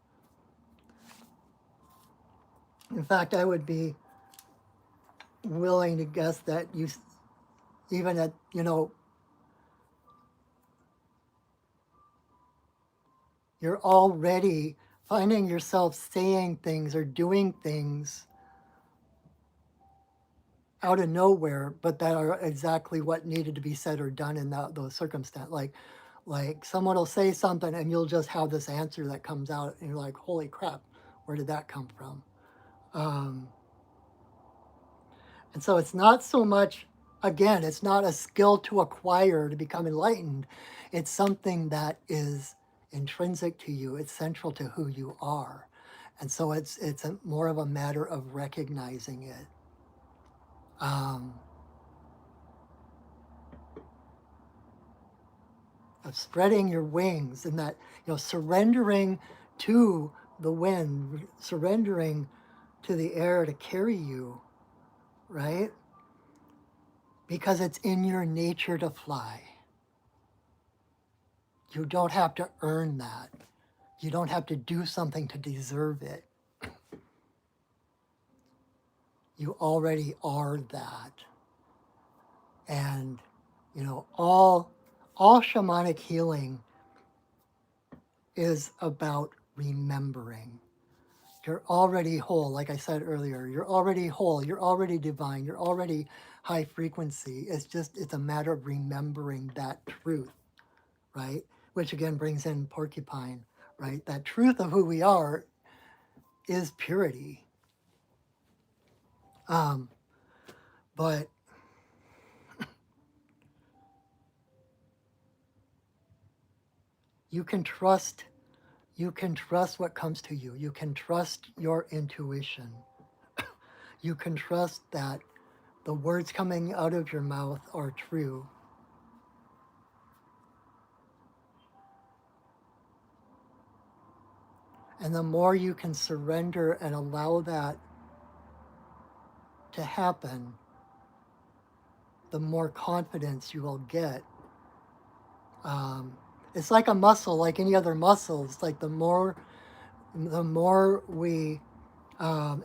In fact, I would be willing to guess that you, even at, you're already finding yourself saying things or doing things out of nowhere, but that are exactly what needed to be said or done in those circumstances. Like someone will say something and you'll just have this answer that comes out and you're like, holy crap, where did that come from? And so it's not so much, again, it's not a skill to acquire to become enlightened. It's something that is intrinsic to you. It's central to who you are. And so it's more of a matter of recognizing it. Of spreading your wings and that, surrendering to the wind, surrendering to the air to carry you, right? Because it's in your nature to fly. You don't have to earn that. You don't have to do something to deserve it. You already are that. And, all shamanic healing is about remembering. You're already whole, like I said earlier. You're already whole. You're already divine. You're already high frequency. It's a matter of remembering that truth, right? Which again brings in porcupine, right? That truth of who we are is purity. But you can trust what comes to you. You can trust your intuition. You can trust that the words coming out of your mouth are true. And the more you can surrender and allow that to happen, the more confidence you will get. It's like a muscle, like any other muscles. Like the more we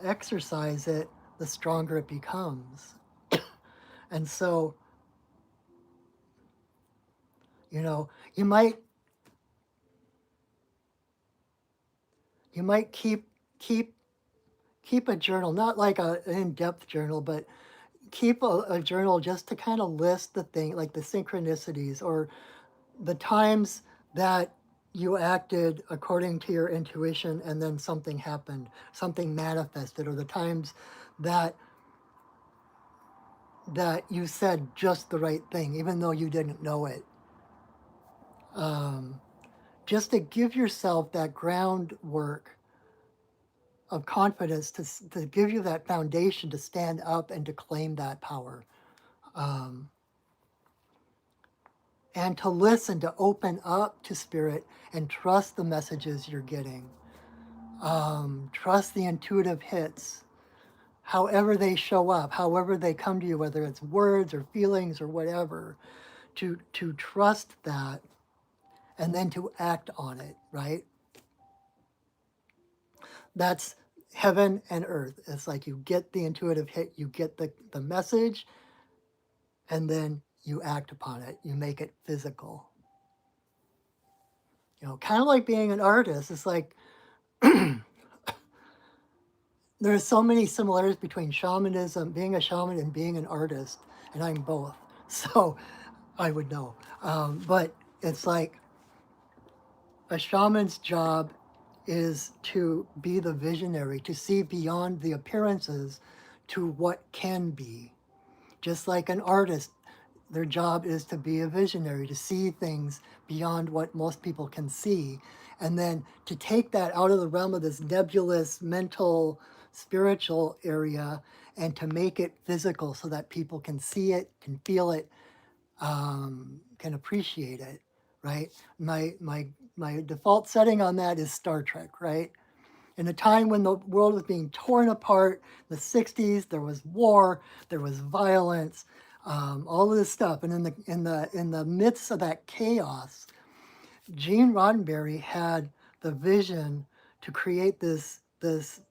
exercise it, the stronger it becomes. And so, you might keep a journal, not like an in-depth journal, but keep a journal just to kind of list the thing, like the synchronicities or the times that you acted according to your intuition and then something happened, something manifested, or the times that you said just the right thing, even though you didn't know it. just to give yourself that groundwork of confidence to give you that foundation to stand up and to claim that power. Um, and to listen, to open up to spirit and trust the messages you're getting. Trust the intuitive hits, however they show up, however they come to you, whether it's words or feelings or whatever, to trust that and then to act on it, right? That's heaven and earth. It's like you get the intuitive hit, you get the message, and then you act upon it. You make it physical. You know, kind of like being an artist. It's like there are so many similarities between shamanism, being a shaman, and being an artist, and I'm both. So I would know. But it's like a shaman's job is to be the visionary, to see beyond the appearances to what can be. Just like an artist, their job is to be a visionary, to see things beyond what most people can see. And then to take that out of the realm of this nebulous mental, spiritual area and to make it physical so that people can see it, can feel it, can appreciate it, right? My default setting on that is Star Trek, right? In a time when the world was being torn apart, the 60s, there was war, there was violence, all of this stuff. And in the midst of that chaos, Gene Roddenberry had the vision to create this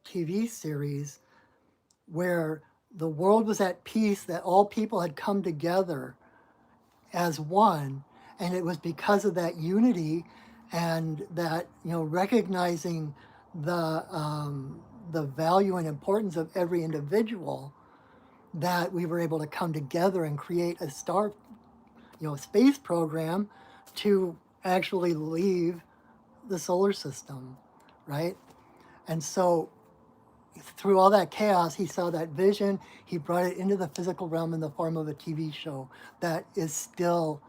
TV series where the world was at peace, that all people had come together as one, and it was because of that unity and that, you know, recognizing the value and importance of every individual, that we were able to come together and create a space program to actually leave the solar system, right? And so through all that chaos, he saw that vision, he brought it into the physical realm in the form of a TV show that is still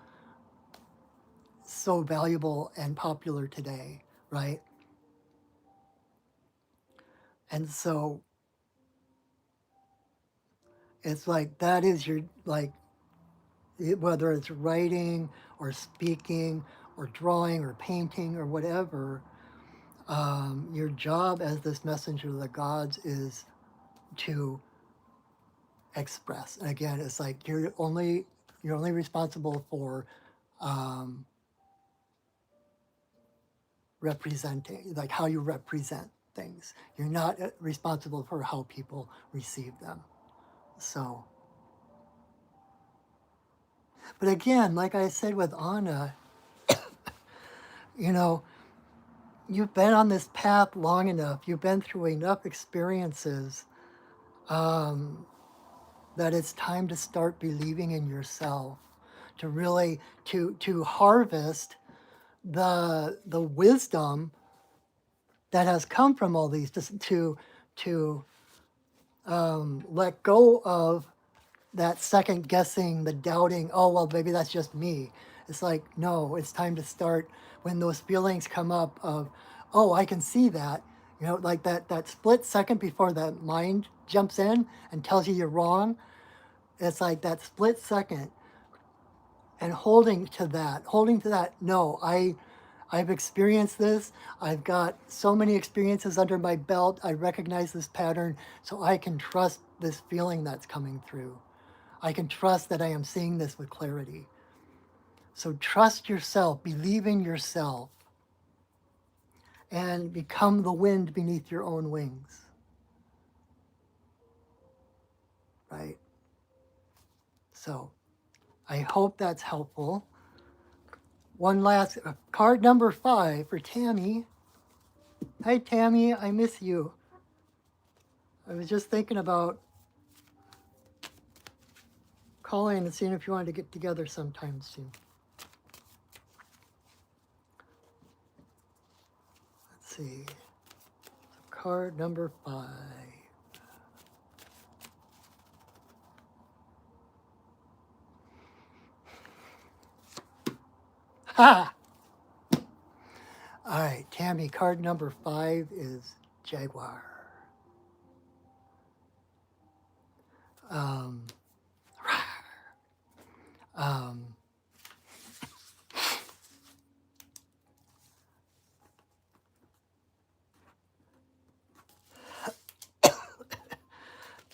so valuable and popular today, right? And so it's like that is your, like, whether it's writing or speaking or drawing or painting or whatever, your job as this messenger of the gods is to express. And again, it's like you're only responsible for um, representing, like how you represent things. You're not responsible for how people receive them. So, but again, like I said with Anna, you know, you've been on this path long enough, you've been through enough experiences um, that it's time to start believing in yourself, to really to harvest the wisdom that has come from all these, to let go of that second guessing, the doubting, oh, well, maybe that's just me. It's like, no, it's time to start when those feelings come up of, oh, I can see that, you know, like that split second before the mind jumps in and tells you you're wrong. It's like that split second and holding to that, no, I've experienced this. I've got so many experiences under my belt. I recognize this pattern, so I can trust this feeling that's coming through. I can trust that I am seeing this with clarity. So trust yourself, believe in yourself, and become the wind beneath your own wings. Right? So I hope that's helpful. One last card number 5 for Tammy. Hi, Tammy, I miss you. I was just thinking about calling and seeing if you wanted to get together sometime soon. Let's see. Card number 5. Ha! All right, Tammy, card number 5 is Jaguar. Um, um,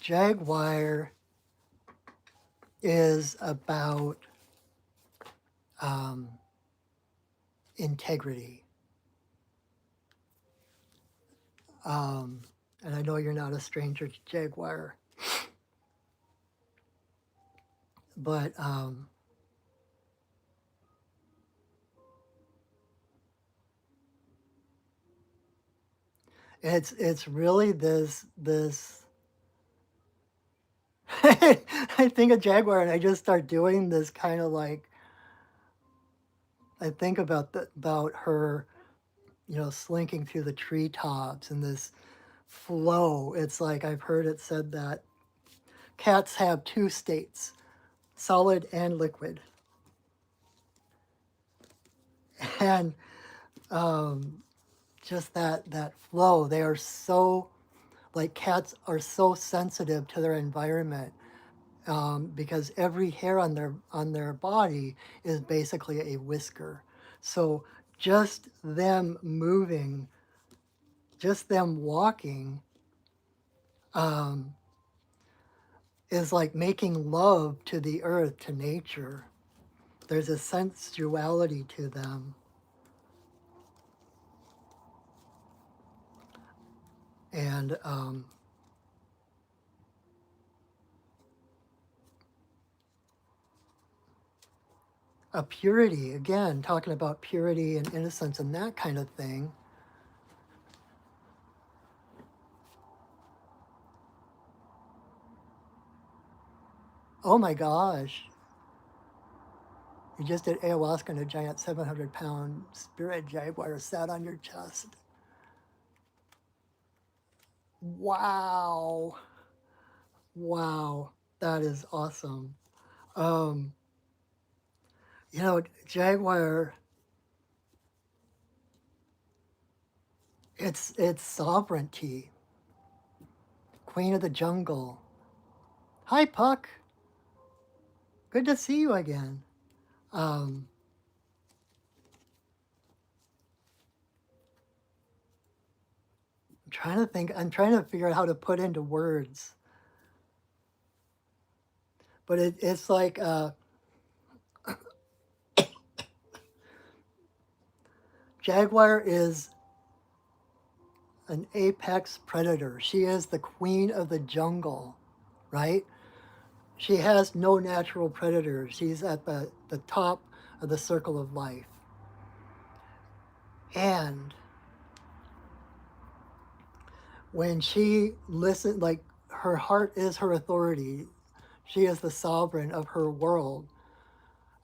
Jaguar is about um, integrity. And I know you're not a stranger to Jaguar, but it's really this. I think of Jaguar and I just start doing this kind of like I think about her, slinking through the treetops and this flow. It's like I've heard it said that cats have 2 states, solid and liquid. And just that flow, they are so, like cats are so sensitive to their environment because every hair on their body is basically a whisker. So just them moving, just them walking, um, is like making love to the earth, to nature. There's a sensuality to them. And a purity, again, talking about purity and innocence and that kind of thing. Oh my gosh. You just did ayahuasca and a giant 700-pound spirit jaguar sat on your chest. Wow. Wow. That is awesome. Um, Jaguar, it's sovereignty. Queen of the jungle. Hi, Puck. Good to see you again. Um, I'm trying to figure out how to put into words. But it's like Jaguar is an apex predator. She is the queen of the jungle, right? She has no natural predators. She's at the top of the circle of life. And when she listens, like her heart is her authority, she is the sovereign of her world.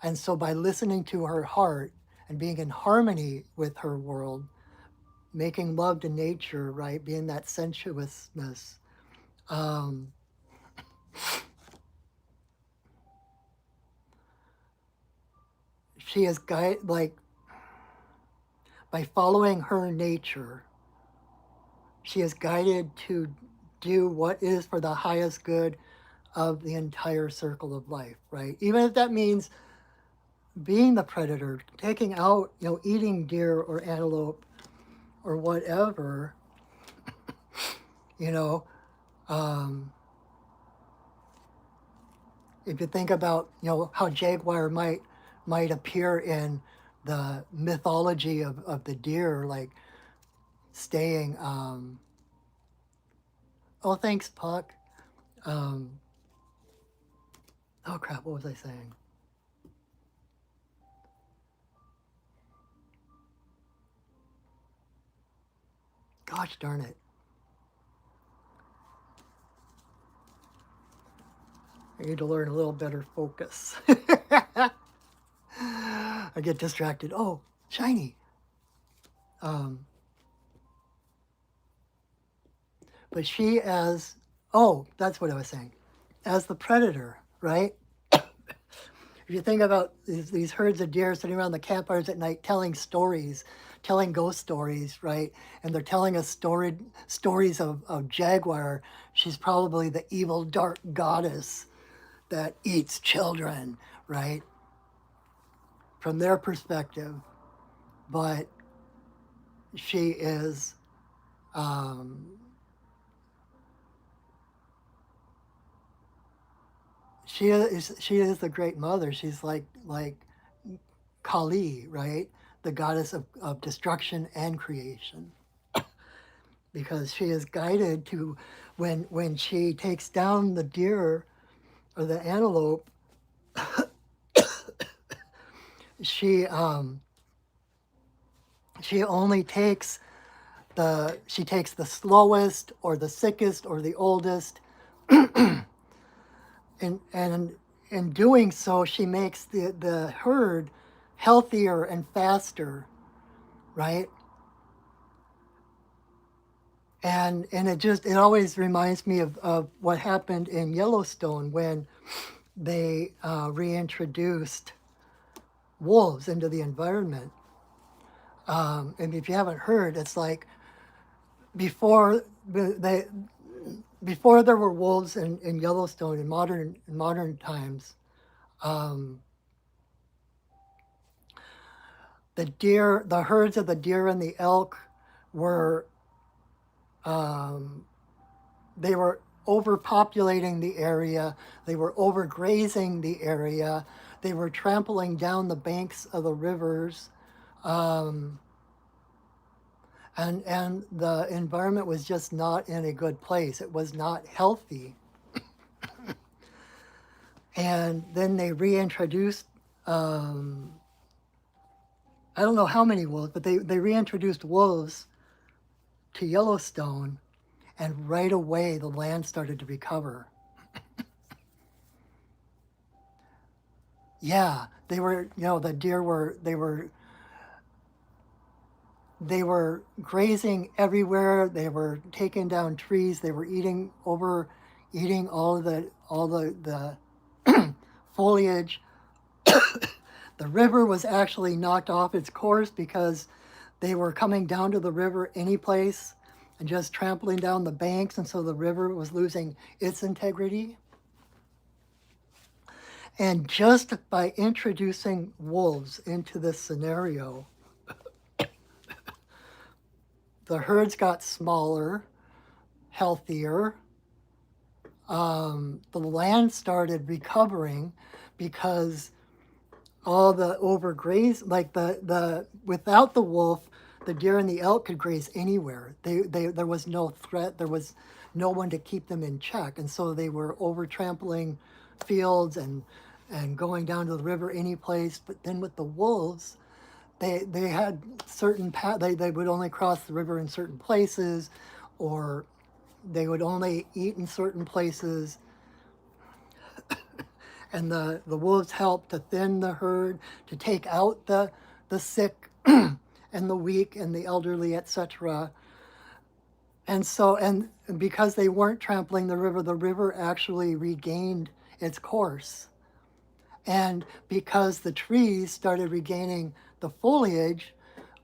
And so by listening to her heart and being in harmony with her world, making love to nature, right, being that sensuousness, um, she is like by following her nature, she is guided to do what is for the highest good of the entire circle of life, right? Even if that means being the predator, taking out, eating deer or antelope or whatever, you know, um, if you think about, how jaguar might appear in the mythology of the deer, like staying, oh, thanks, Puck. Um, oh, crap, what was I saying? Gosh darn it. I need to learn a little better focus. I get distracted. Oh, shiny. Um, but she that's what I was saying. As the predator, right? If you think about these herds of deer sitting around the campfires at night telling stories telling ghost stories, right? And they're telling us stories of Jaguar. She's probably the evil dark goddess that eats children, right? From their perspective. But she is um, she is the great mother. She's like Kali, right? The goddess of destruction and creation. Because she is guided to when she takes down the deer or the antelope, she she only takes she takes the slowest or the sickest or the oldest, and in doing so she makes the herd healthier and faster, right? And it always reminds me of what happened in Yellowstone when they reintroduced wolves into the environment. And if you haven't heard, it's like before they before there were wolves in Yellowstone in modern times, um, the herds of the deer and the elk were um, they were overpopulating the area. They were overgrazing the area. They were trampling down the banks of the rivers. Um, and the environment was just not in a good place. It was not healthy. And then they reintroduced, um, I don't know how many wolves, but they reintroduced wolves to Yellowstone, and right away the land started to recover. Yeah, they were, the deer they were grazing everywhere. They were taking down trees. They were eating all the foliage. The river was actually knocked off its course because they were coming down to the river any place and just trampling down the banks, and so the river was losing its integrity. And just by introducing wolves into this scenario, the herds got smaller, healthier. The land started recovering because all the overgraze, like the without the wolf, the deer and the elk could graze anywhere. There was no threat. There was no one to keep them in check, and so they were over trampling fields and going down to the river any place. But then with the wolves, they had certain they would only cross the river in certain places, or they would only eat in certain places. And the wolves helped to thin the herd, to take out the sick and the weak and the elderly, etc. And because they weren't trampling the river actually regained its course. And because the trees started regaining the foliage,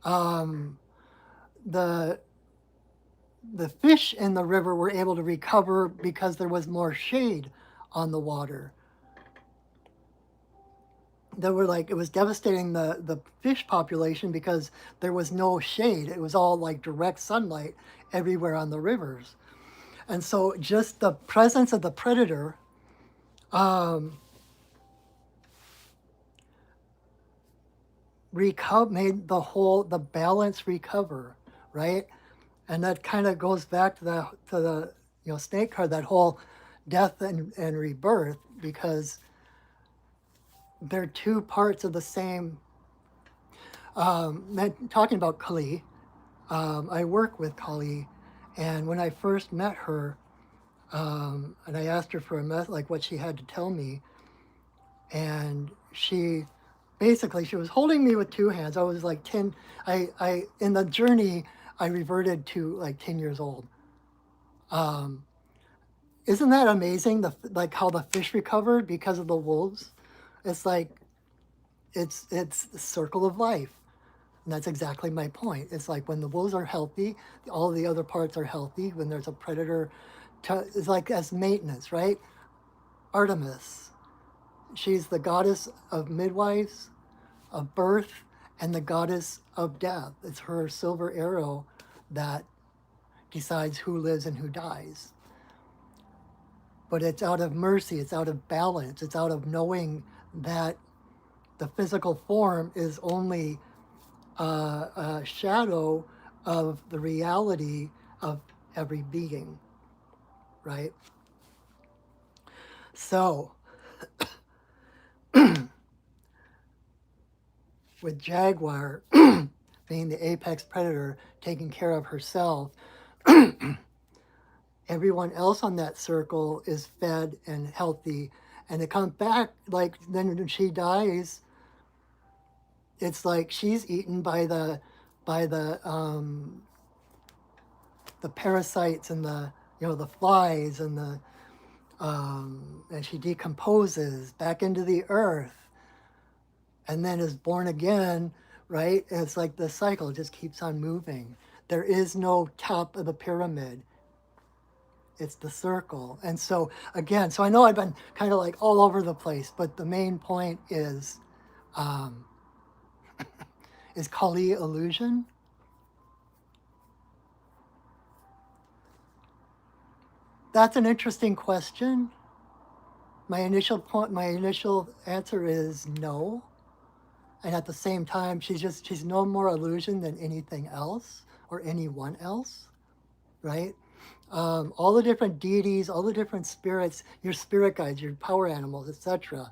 um, the the fish in the river were able to recover because there was more shade on the water. It was devastating the fish population because there was no shade. It was all like direct sunlight everywhere on the rivers. And so just the presence of the predator um, made the balance recover, right? And that kind of goes back to the snake card, that whole death and rebirth, because they're two parts of the same. Talking about Kali, I work with Kali, and when I first met her, and I asked her for like what she had to tell me, and she was holding me with two hands. I was like 10. I in the journey I reverted to like 10 years old. Um, isn't that amazing? Like how the fish recovered because of the wolves. It's like it's the circle of life. And that's exactly my point. It's like when the wolves are healthy, all the other parts are healthy. When there's a predator, it's like as maintenance, right? Artemis, she's the goddess of midwives, of birth, and the goddess of death. It's her silver arrow that decides who lives and who dies. But it's out of mercy, it's out of balance, it's out of knowing that the physical form is only a shadow of the reality of every being, right? So, with Jaguar being the apex predator, taking care of herself, everyone else on that circle is fed and healthy. And it comes back, like, then when she dies, it's like she's eaten by the parasites and the flies and she decomposes back into the earth and then is born again, right? And it's like the cycle just keeps on moving. There is no top of the pyramid. It's the circle. And so again, so I know I've been kind of like all over the place, but the main point um, is Kali illusion? That's an interesting question. My initial answer is no. And at the same time, she's no more illusion than anything else or anyone else, right? All the different deities, all the different spirits, your spirit guides, your power animals, etc.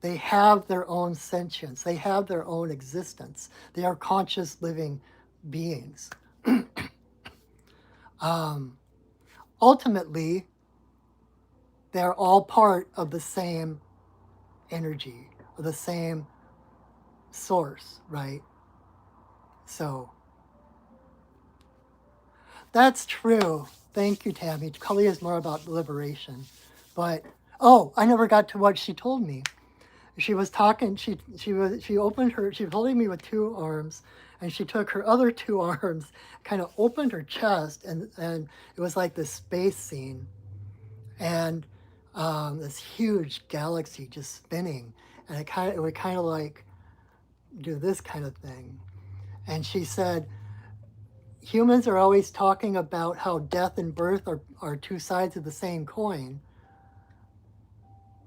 They have their own sentience. They have their own existence. They are conscious living beings. Um, Ultimately, they're all part of the same energy, or the same source, right? So that's true. Thank you, Tammy. Kali is more about liberation. But oh, I never got to what she told me. She was talking, she opened her, she was holding me with two arms, and she took her other two arms, kind of opened her chest, and it was like this space scene. And this huge galaxy just spinning. And it would kind of like do this kind of thing. And she said, humans are always talking about how death and birth are two sides of the same coin,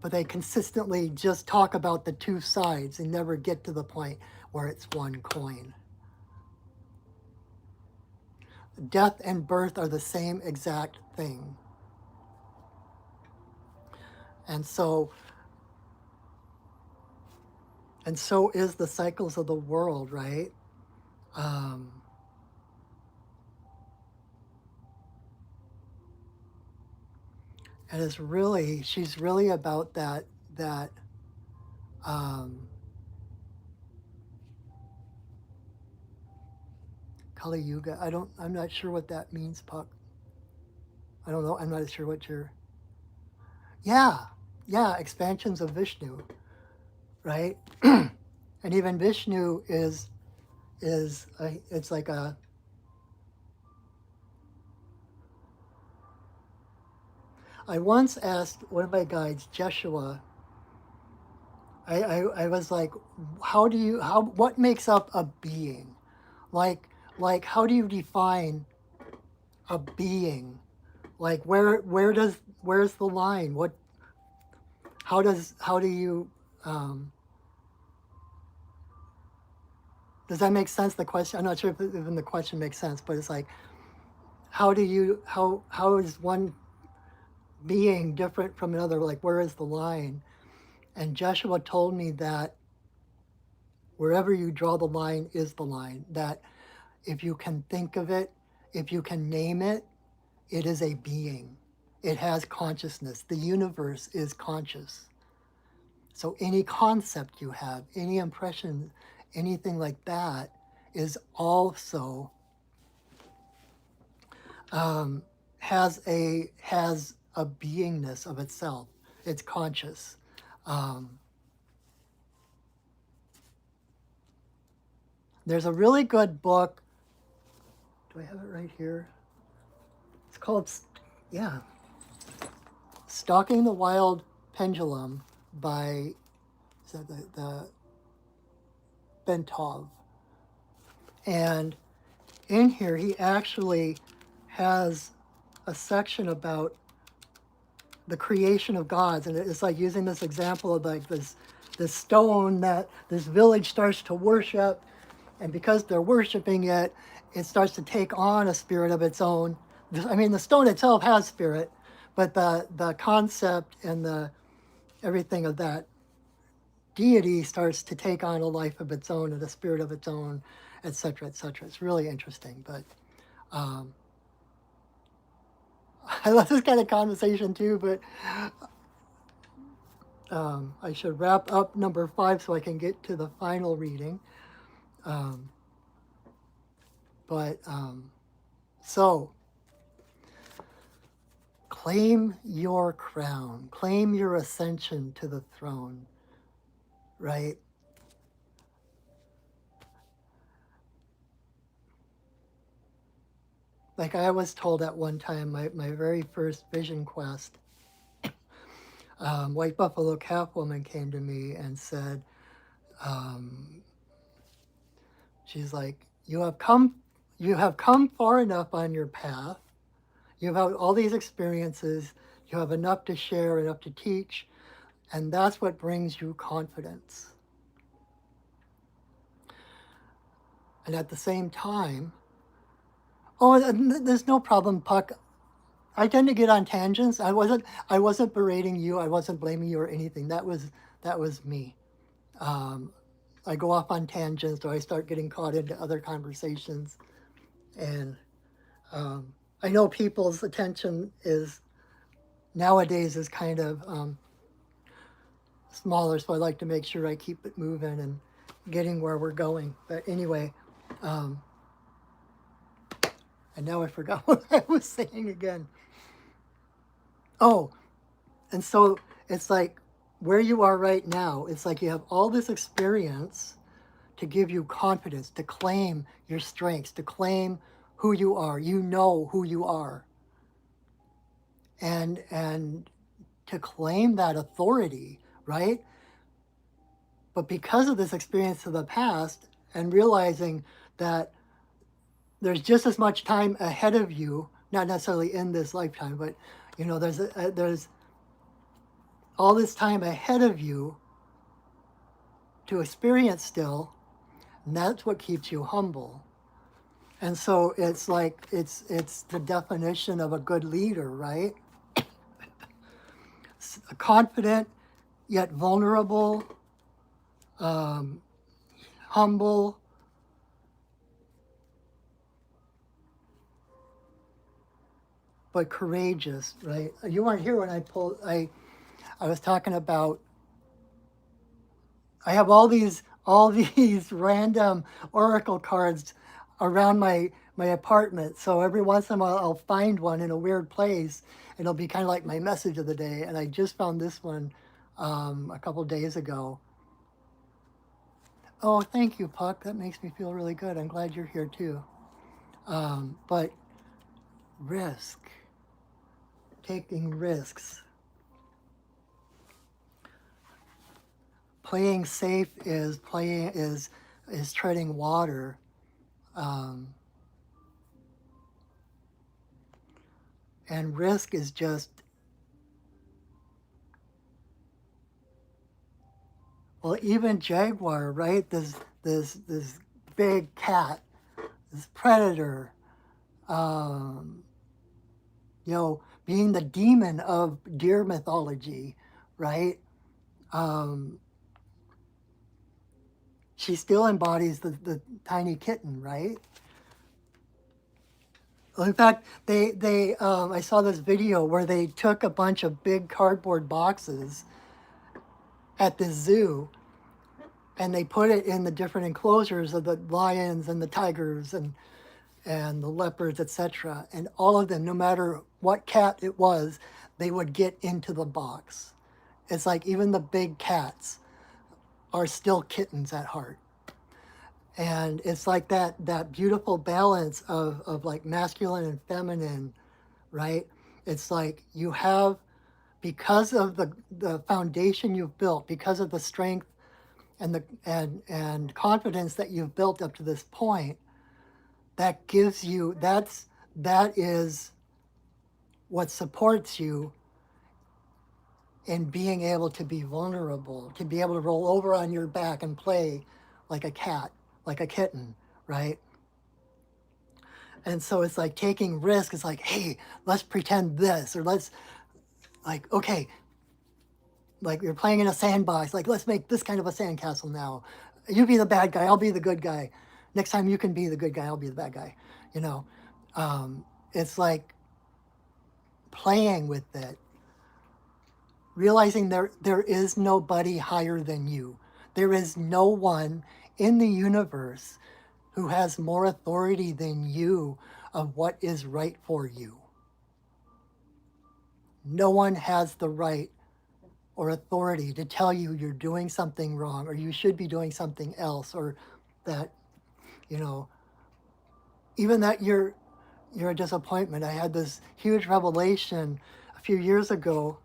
but they consistently just talk about the two sides and never get to the point where it's one coin. Death and birth are the same exact thing. And so is the cycles of the world, right? Um, and she's really about that um, Kali Yuga. I'm not sure what that means, Puck. I don't know. I'm not sure what you're. Yeah, yeah, expansions of Vishnu, right? And even Vishnu it's like a. I once asked one of my guides, Jeshua. I was like, what makes up a being? Like how do you define a being? Like where's the line? How do you um, does that make sense? The question, I'm not sure if even the question makes sense, but it's like how is one being different from another? Like where is the line? And Joshua told me that wherever you draw the line is the line. That if you can think of it, if you can name it, it is a being. It has consciousness. The universe is conscious. So any concept you have, any impression, anything like that is also has a beingness of itself. It's conscious. There's a really good book. Do I have it right here? It's called, yeah, Stalking the Wild Pendulum by, is that the Bentov. And in here, he actually has a section about the creation of gods, and it's like using this example of like this stone that this village starts to worship, and because they're worshiping it, it starts to take on a spirit of its own. I mean, the stone itself has spirit, but the concept and the everything of that deity starts to take on a life of its own and a spirit of its own, etc., etc. It's really interesting, but um, I love this kind of conversation too. But I should wrap up number 5 so I can get to the final reading. Um, but so claim your crown, claim your ascension to the throne, right? Like I was told at one time, my very first vision quest, White Buffalo Calf Woman came to me and said, um, she's like, you have come far enough on your path. You've had all these experiences. You have enough to share, enough to teach, and that's what brings you confidence. And at the same time, oh, there's no problem, Puck. I tend to get on tangents. I wasn't berating you. I wasn't blaming you or anything. That was me. Um, I go off on tangents, or I start getting caught into other conversations, and I know people's attention is nowadays is kind of smaller, so I like to make sure I keep it moving and getting where we're going. But anyway, um, and now I forgot what I was saying again. Oh, and so it's like where you are right now, it's like you have all this experience to give you confidence, to claim your strengths, to claim who you are. You know who you are. And to claim that authority, right? But because of this experience of the past and realizing that there's just as much time ahead of you, not necessarily in this lifetime, but there's all this time ahead of you to experience still, and that's what keeps you humble. And so it's like it's the definition of a good leader, right? Confident yet vulnerable, humble, but courageous, right? You weren't here when I was talking about, I have all these random oracle cards around my apartment. So every once in a while I'll find one in a weird place, and it'll be kind of like my message of the day. And I just found this one a couple days ago. Oh, thank you, Puck. That makes me feel really good. I'm glad you're here too. But risk, taking risks. Playing safe is treading water. And risk is just, well, even jaguar, right? This big cat, this predator, um, being the demon of deer mythology, right? She still embodies the tiny kitten, right? Well, in fact, they I saw this video where they took a bunch of big cardboard boxes at the zoo, and they put it in the different enclosures of the lions and the tigers and the leopards, etc. And all of them, no matter what cat it was, they would get into the box. It's like even the big cats are still kittens at heart. And it's like that beautiful balance of like masculine and feminine, right? It's like you have, because of the foundation you've built, because of the strength and the and confidence that you've built up to this point, that gives you, that is what supports you in being able to be vulnerable, to be able to roll over on your back and play like a cat, like a kitten, right? And so it's like taking risk. It's like, hey, let's pretend this, or let's, like, okay, like you're playing in a sandbox, like let's make this kind of a sandcastle now. You be the bad guy, I'll be the good guy. Next time you can be the good guy, I'll be the bad guy. You know, it's like playing with it, realizing there is nobody higher than you. There is no one in the universe who has more authority than you of what is right for you. No one has the right or authority to tell you you're doing something wrong, or you should be doing something else, or that, you know, even that you're a disappointment. I had this huge revelation a few years ago,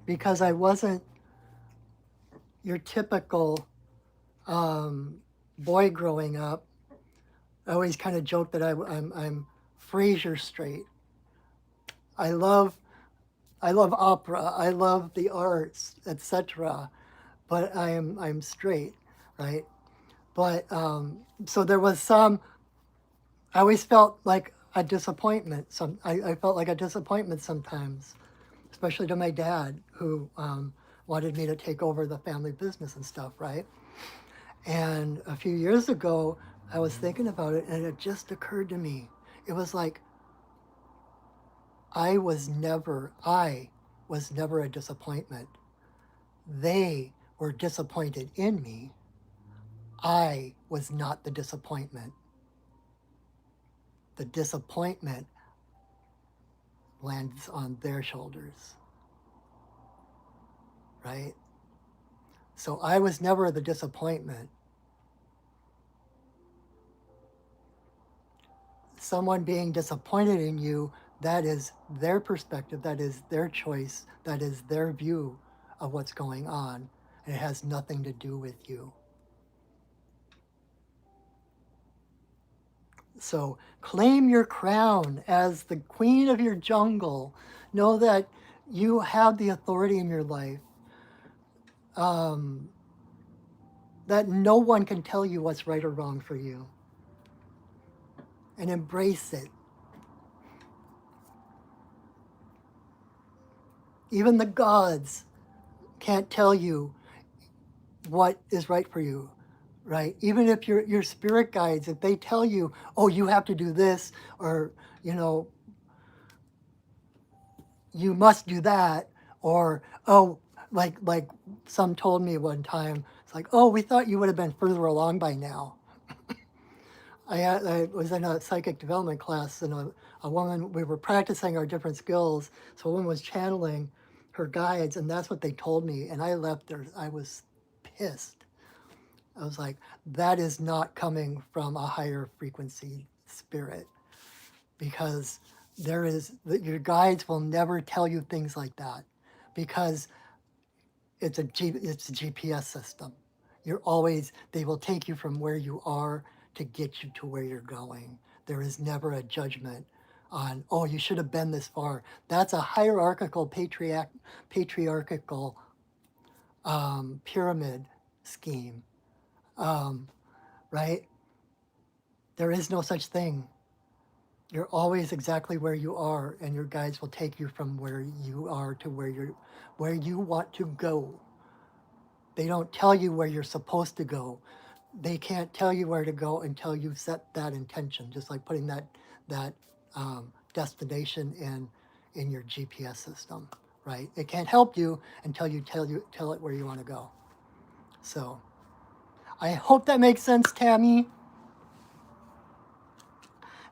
because I wasn't your typical boy growing up. I always kind of joke that I'm Frasier straight. I love I love opera. I love the arts, etc. But I'm straight, right? But so there was some. I always felt like a disappointment. I felt like a disappointment sometimes, especially to my dad, who wanted me to take over the family business and stuff, right? And a few years ago, I was thinking about it, and it just occurred to me. It was like I was never a disappointment. They were disappointed in me. I was not the disappointment. The disappointment lands on their shoulders, right? So I was never the disappointment. Someone being disappointed in you, that is their perspective, that is their choice, that is their view of what's going on. And it has nothing to do with you. So claim your crown as the queen of your jungle. Know that you have the authority in your life. That no one can tell you what's right or wrong for you. And embrace it. Even the gods can't tell you what is right for you, right? Even if your spirit guides, if they tell you, oh, you have to do this, or, you know, you must do that, or, oh, like some told me one time, it's like, oh, we thought you would have been further along by now. I was in a psychic development class, and a woman, we were practicing our different skills, so a woman was channeling her guides, and that's what they told me, and I left there, I was pissed. I was like, that is not coming from a higher frequency spirit, because your guides will never tell you things like that, because it's a GPS system. They will take you from where you are to get you to where you're going. There is never a judgment on, oh, you should have been this far. That's a hierarchical patriarchal pyramid scheme, right? There is no such thing. You're always exactly where you are, and your guides will take you from where you are to where you want to go. They don't tell you where you're supposed to go. They can't tell you where to go until you've set that intention, just like putting that destination in your GPS system, right? It can't help you until you tell it where you want to go. So I hope that makes sense, Tammy.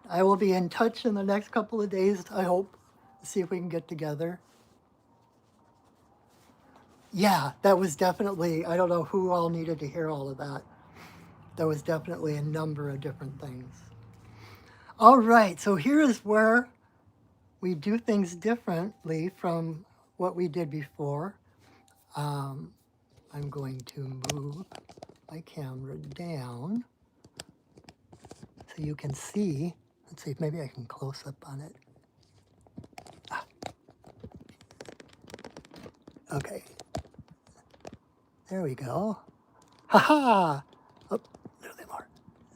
I will be in touch in the next couple of days, I hope. See if we can get together. Yeah, that was definitely, I don't know who all needed to hear all of that. there was definitely a number of different things. All right, so here is where we do things differently from what we did before. I'm going to move my camera down so you can see. Let's see if maybe I can close up on it. Okay, there we go. Ha ha! Oh, a little bit more.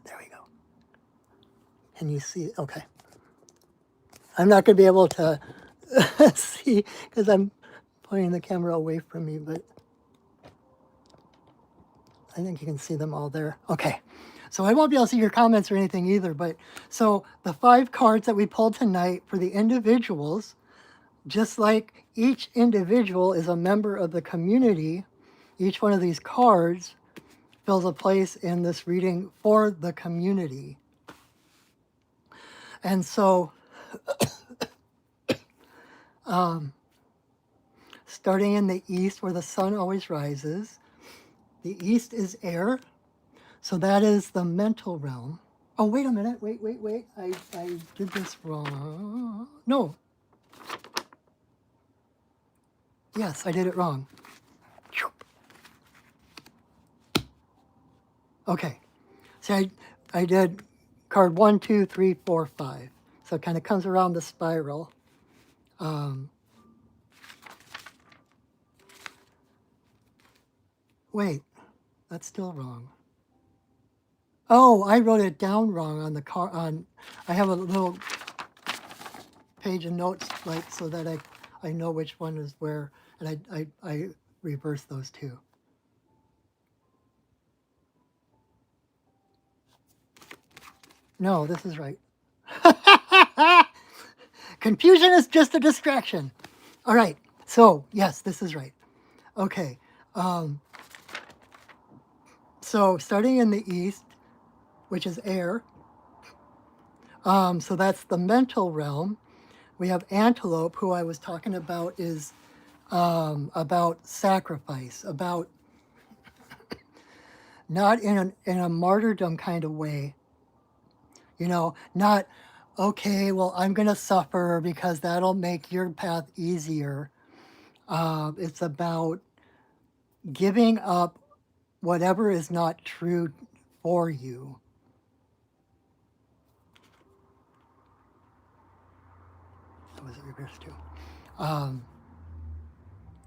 There we go. Can you see? Okay. I'm not going to be able to see because I'm pointing the camera away from me, but I think you can see them all there. Okay. So I won't be able to see your comments or anything either, but so the 5 cards that we pulled tonight for the individuals, just like each individual is a member of the community, each one of these cards fills a place in this reading for the community. And so starting in the east where the sun always rises, the east is air, so that is the mental realm. Oh, wait a minute, wait. I did this wrong. No. Yes, I did it wrong. Okay, see, I did card 1, 2, 3, 4, 5. So it kind of comes around the spiral. Wait, that's still wrong. Oh, I wrote it down wrong on the card. I have a little page of notes, like, so that I know which one is where, and I reversed those two. No, this is right. Confusion is just a distraction. All right, so yes, this is right. Okay, so starting in the east, which is air, so that's the mental realm. We have antelope, who I was talking about, is about sacrifice, about not in a martyrdom kind of way, not, okay, well, I'm going to suffer because that'll make your path easier. It's about giving up whatever is not true for you. That was reversed too. And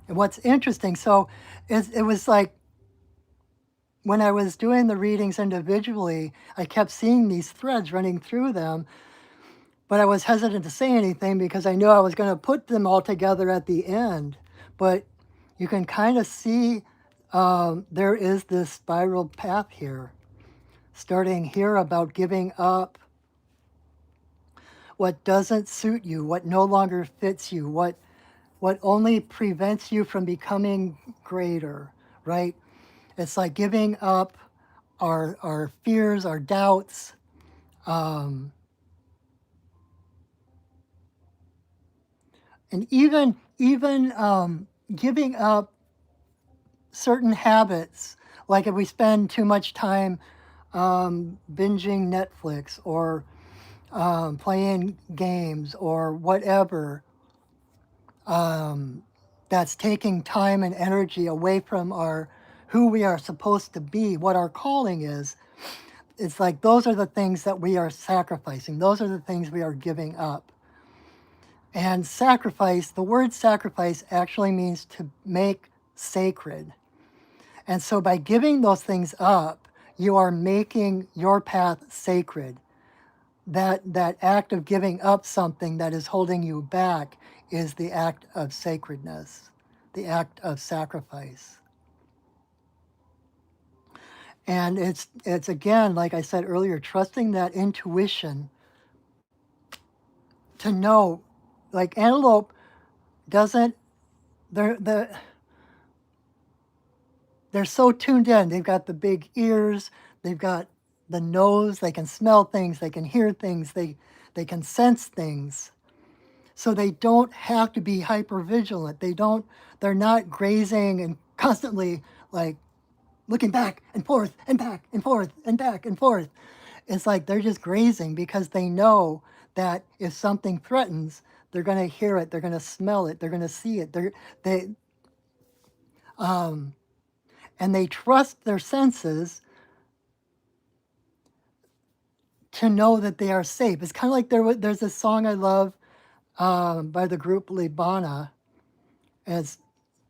what's interesting, so it was like when I was doing the readings individually, I kept seeing these threads running through them, but I was hesitant to say anything because I knew I was going to put them all together at the end. But you can kind of see there is this spiral path here, starting here about giving up what doesn't suit you, what no longer fits you, what only prevents you from becoming greater, right? It's like giving up our fears, our doubts, and even giving up certain habits, like if we spend too much time binging Netflix or playing games or whatever, that's taking time and energy away from who we are supposed to be, what our calling is. It's like those are the things that we are sacrificing. Those are the things we are giving up. And sacrifice, the word sacrifice actually means to make sacred. And so by giving those things up, you are making your path sacred. That act of giving up something that is holding you back is the act of sacredness, the act of sacrifice. And it's again, like I said earlier, trusting that intuition to know, like antelope doesn't, they're so tuned in. They've got the big ears, they've got the nose, they can smell things, they can hear things, they can sense things. So they don't have to be hyper vigilant. They're not grazing and constantly like looking back and forth and back and forth and back and forth. It's like they're just grazing because they know that if something threatens, they're going to hear it, they're going to smell it, they're going to see it. They and they trust their senses to know that they are safe. It's kind of like there's a song I love by the group Libana. It's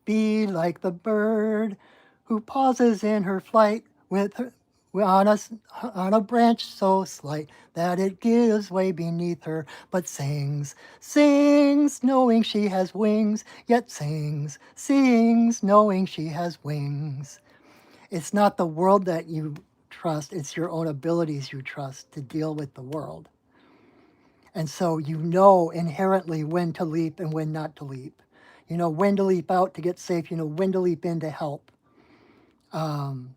be like the bird who pauses in her flight with her, on on a branch so slight that it gives way beneath her, but sings, sings, knowing she has wings, yet sings, sings, knowing she has wings. It's not the world that you trust, it's your own abilities you trust to deal with the world. And so you know inherently when to leap and when not to leap. You know when to leap out to get safe, you know when to leap in to help. Um,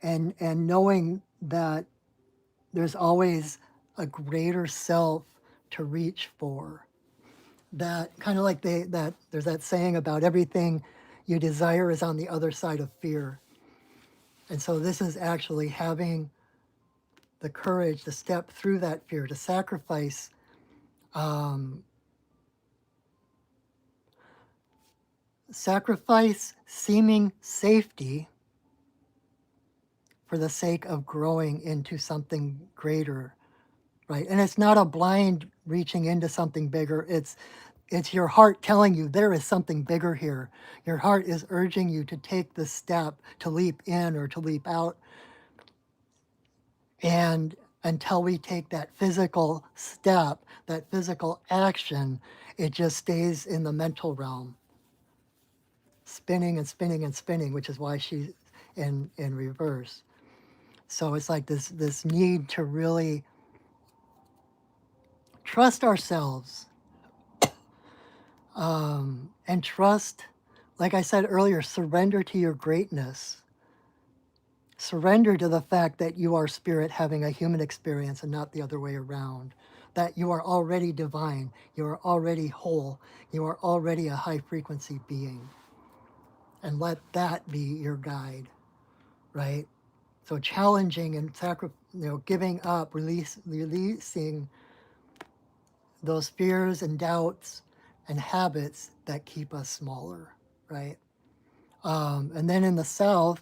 and knowing that there's always a greater self to reach for. That kind of like that there's that saying about everything you desire is on the other side of fear. And so this is actually having the courage to step through that fear, to sacrifice um, sacrifice seeming safety for the sake of growing into something greater, right? And it's not a blind reaching into something bigger. It's your heart telling you there is something bigger here. Your heart is urging you to take the step, to leap in or to leap out. And until we take that physical step, that physical action, it just stays in the mental realm, spinning and spinning and spinning, which is why she's in reverse. So it's like this need to really trust ourselves, and trust, like I said earlier, surrender to your greatness. Surrender to the fact that you are spirit having a human experience and not the other way around. That you are already divine, you are already whole, you are already a high frequency being. And let that be your guide, right? So challenging and giving up, releasing those fears and doubts and habits that keep us smaller, right? And then in the south,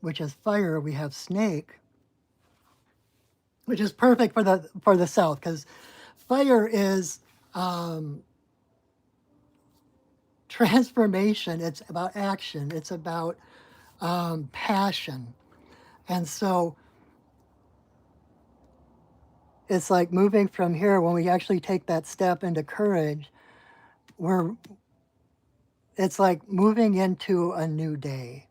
which is fire, we have snake, which is perfect for the south because fire is transformation. It's about action. It's about passion, and so it's like moving from here. When we actually take that step into courage, we're it's like moving into a new day.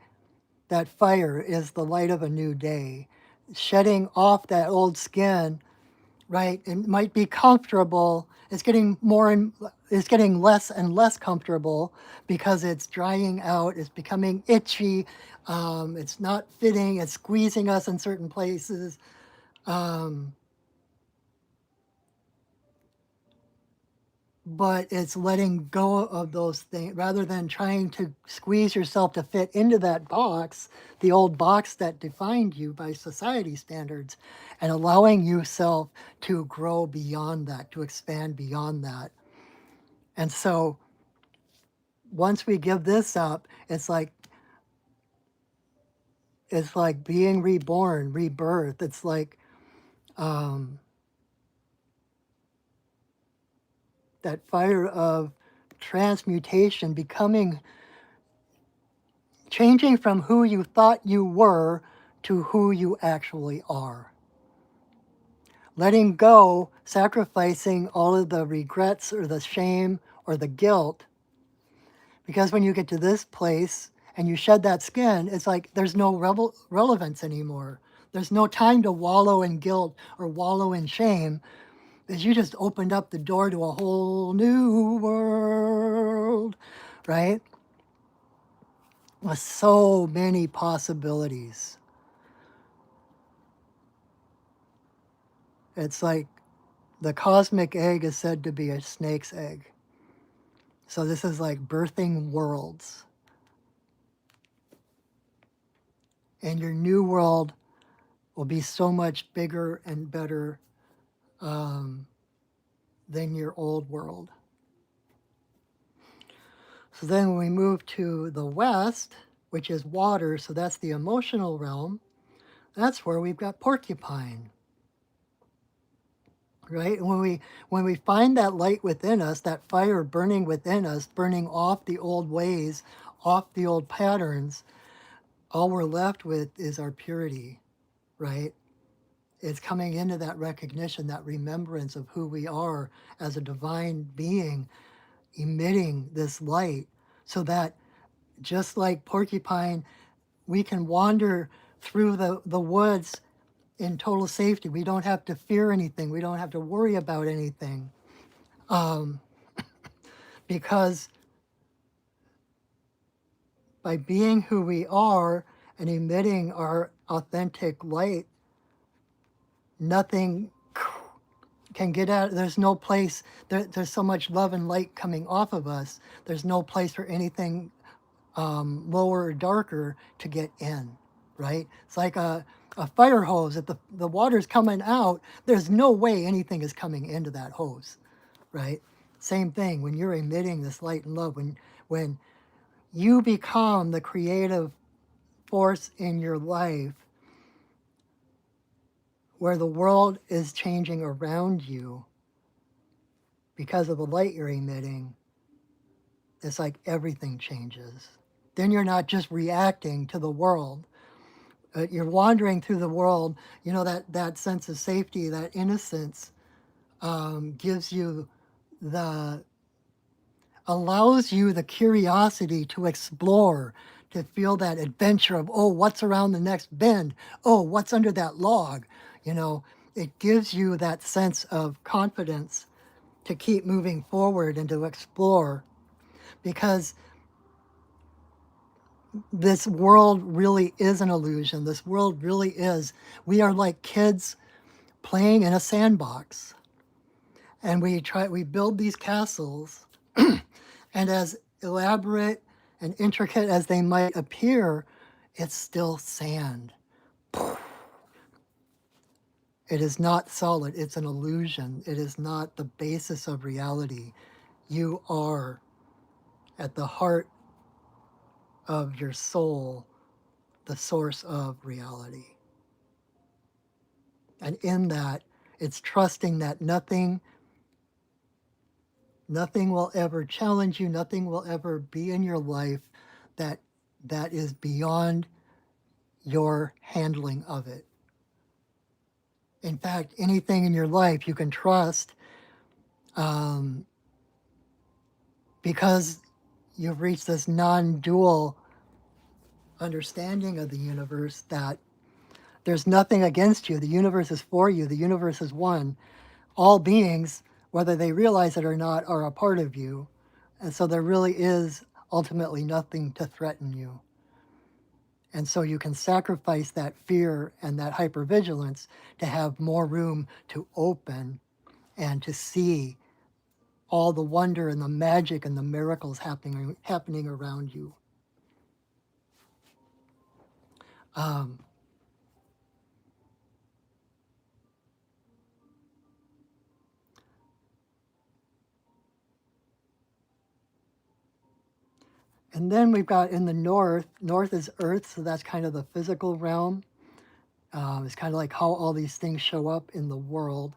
That fire is the light of a new day, shedding off that old skin, right? It might be comfortable. It's getting less and less comfortable because it's drying out. It's becoming itchy. It's not fitting. It's squeezing us in certain places. Um, but it's letting go of those things rather than trying to squeeze yourself to fit into that box, the old box that defined you by society standards, and allowing yourself to grow beyond that, to expand beyond that. And so once we give this up, it's like being reborn, rebirth. It's like um, that fire of transmutation, becoming, changing from who you thought you were to who you actually are. Letting go, sacrificing all of the regrets or the shame or the guilt. Because when you get to this place and you shed that skin, it's like there's no relevance anymore. There's no time to wallow in guilt or wallow in shame, because you just opened up the door to a whole new world, right? With so many possibilities. It's like the cosmic egg is said to be a snake's egg. So this is like birthing worlds. And your new world will be so much bigger and better um, than your old world. So then when we move to the west, which is water, so that's the emotional realm, that's where we've got porcupine. Right? And when we find that light within us, that fire burning within us, burning off the old ways, off the old patterns, all we're left with is our purity, right? It's coming into that recognition, that remembrance of who we are as a divine being emitting this light, so that just like porcupine, we can wander through the woods in total safety. We don't have to fear anything. We don't have to worry about anything. Um, because by being who we are and emitting our authentic light, nothing can get out. There's no place, there's so much love and light coming off of us. There's no place for anything lower or darker to get in, right? It's like a fire hose. If the water's coming out, there's no way anything is coming into that hose, right? Same thing when you're emitting this light and love, when you become the creative force in your life where the world is changing around you because of the light you're emitting, it's like everything changes. Then you're not just reacting to the world. You're wandering through the world, that sense of safety, that innocence gives you allows you the curiosity to explore, to feel that adventure of, oh, what's around the next bend? Oh, what's under that log? It gives you that sense of confidence to keep moving forward and to explore, because this world really is an illusion. This world really is. We are like kids playing in a sandbox. And we build these castles, and as elaborate and intricate as they might appear, it's still sand. It is not solid, it's an illusion. It is not the basis of reality. You are at the heart of your soul, the source of reality. And in that, it's trusting that nothing will ever challenge you, nothing will ever be in your life that is beyond your handling of it. In fact, anything in your life you can trust, because you've reached this non-dual understanding of the universe, that there's nothing against you. The universe is for you. The universe is one. All beings, whether they realize it or not, are a part of you. And so there really is ultimately nothing to threaten you. And so you can sacrifice that fear and that hypervigilance to have more room to open and to see all the wonder and the magic and the miracles happening around you. Um, and then we've got in the north is earth, so that's kind of the physical realm. It's kind of like how all these things show up in the world.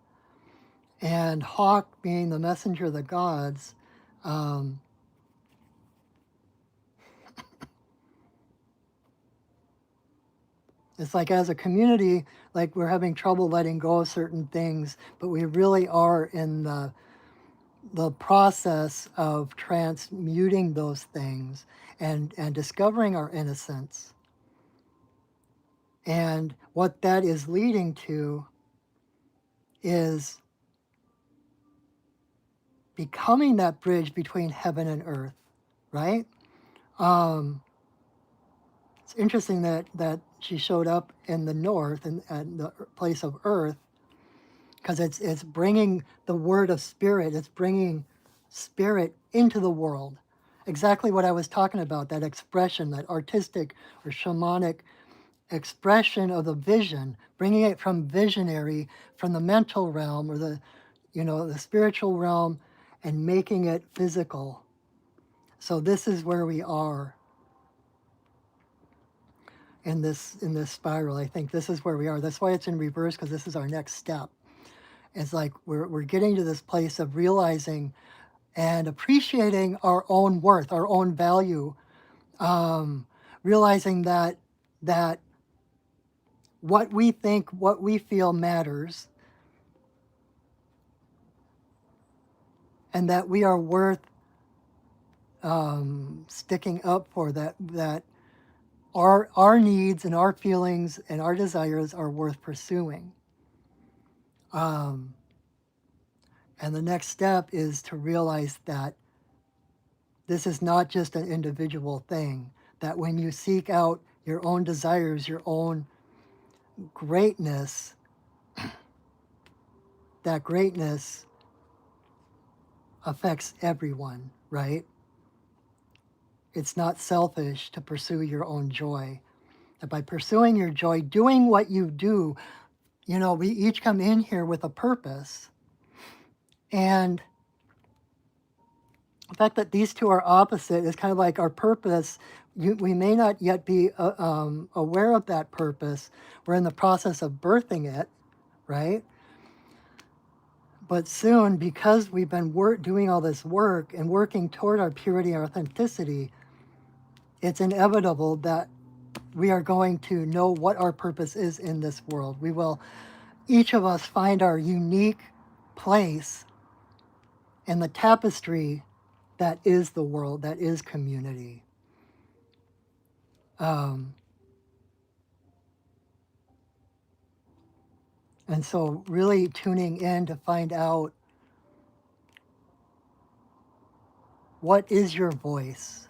And Hawk, being the messenger of the gods, um, it's like as a community, like we're having trouble letting go of certain things, but we really are in the process of transmuting those things and discovering our innocence. And what that is leading to is becoming that bridge between heaven and earth, right? It's interesting that she showed up in the north and the place of earth, because it's bringing the word of spirit. It's bringing spirit into the world. Exactly what I was talking about, that expression, that artistic or shamanic expression of the vision, bringing it from visionary, from the mental realm or the spiritual realm, and making it physical. So this is where we are in this spiral. I think this is where we are. That's why it's in reverse, because this is our next step. It's like we're getting to this place of realizing and appreciating our own worth, our own value, realizing that what we think, what we feel matters, and that we are worth sticking up for, that our needs and our feelings and our desires are worth pursuing. Um, and the next step is to realize that this is not just an individual thing, that when you seek out your own desires, your own greatness, that greatness affects everyone, right? It's not selfish to pursue your own joy. That by pursuing your joy, doing what you do, we each come in here with a purpose. And the fact that these two are opposite is kind of like our purpose. We may not yet be aware of that purpose. We're in the process of birthing it, right? But soon, because we've been doing all this work and working toward our purity and authenticity, it's inevitable that we are going to know what our purpose is in this world. We will, each of us, find our unique place in the tapestry that is the world, that is community. And so really tuning in to find out, what is your voice?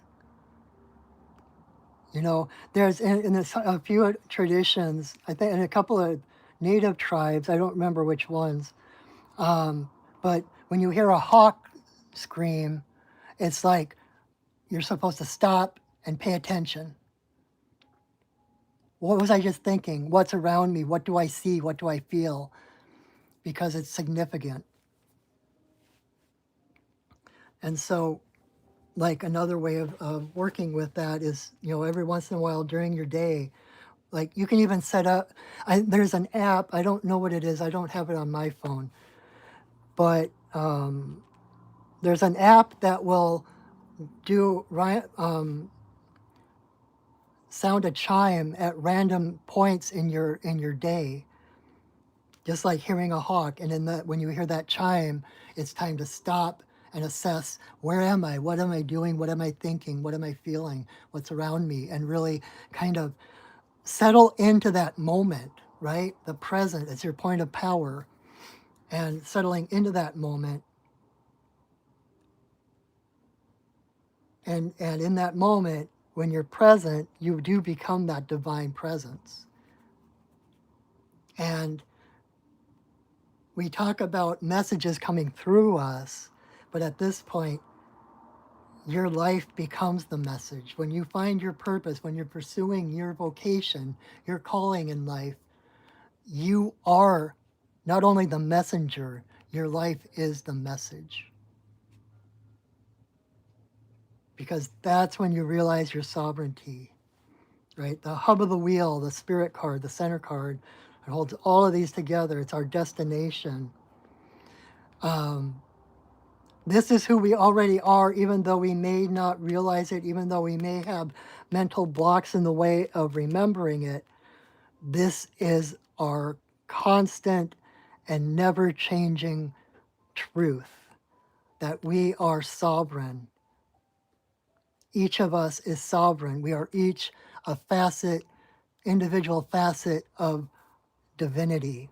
There's in a few traditions, I think in a couple of native tribes, I don't remember which ones, but when you hear a hawk scream, it's like you're supposed to stop and pay attention. What was I just thinking? What's around me? What do I see? What do I feel? Because it's significant. And so, like, another way of working with that is, every once in a while during your day, like, you can even set up, there's an app, I don't know what it is, I don't have it on my phone, but there's an app that will do sound a chime at random points in your day, just like hearing a hawk. And when you hear that chime, it's time to stop and assess, where am I? What am I doing? What am I thinking? What am I feeling? What's around me? And really kind of settle into that moment, right? The present is your point of power, and settling into that moment. And in that moment, when you're present, you do become that divine presence. And we talk about messages coming through us, but at this point, your life becomes the message. When you find your purpose, when you're pursuing your vocation, your calling in life, you are not only the messenger, your life is the message. Because that's when you realize your sovereignty, right? The hub of the wheel, the spirit card, the center card, it holds all of these together. It's our destination. This is who we already are, even though we may not realize it, even though we may have mental blocks in the way of remembering it. This is our constant and never changing truth, that we are sovereign. Each of us is sovereign. We are each a individual facet of divinity.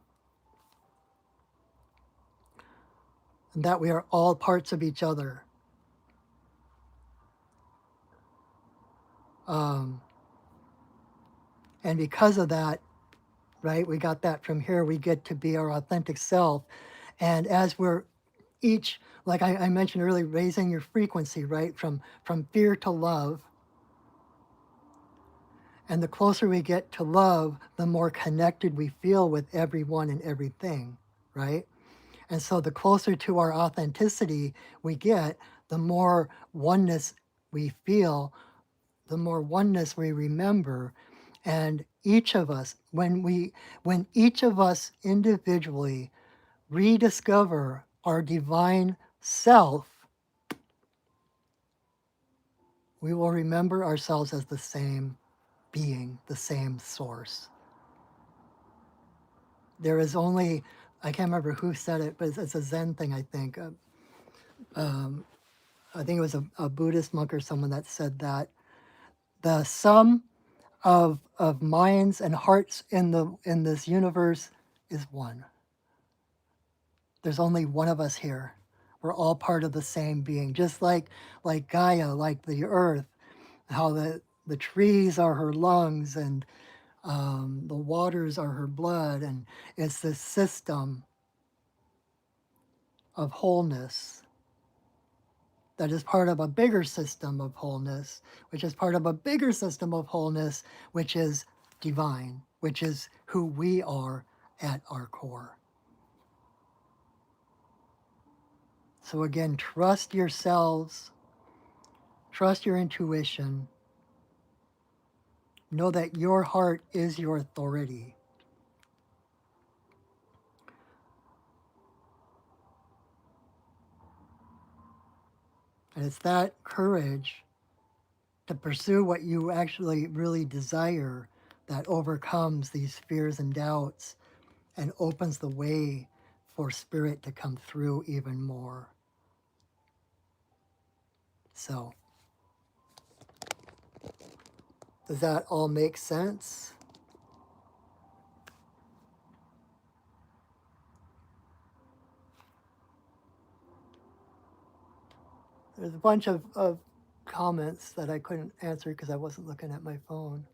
And that we are all parts of each other. And because of that, right, we got that from here, we get to be our authentic self. And as we're each, like I mentioned earlier, raising your frequency, right? From fear to love. And the closer we get to love, the more connected we feel with everyone and everything, right? And so the closer to our authenticity we get, the more oneness we feel, the more oneness we remember. And each of us, when each of us individually rediscover our divine self, we will remember ourselves as the same being, the same source. There is only, I can't remember who said it, but it's a Zen thing, I think. I think it was a Buddhist monk or someone that said that the sum of minds and hearts in this universe is one. There's only one of us here. We're all part of the same being, just like Gaia, like the earth, how the trees are her lungs and the waters are her blood, and it's this system of wholeness that is part of a bigger system of wholeness, which is part of a bigger system of wholeness, which is divine, which is who we are at our core. So again, trust yourselves, trust your intuition, know that your heart is your authority. And it's that courage to pursue what you actually really desire that overcomes these fears and doubts and opens the way for spirit to come through even more. So, does that all make sense? There's a bunch of comments that I couldn't answer because I wasn't looking at my phone.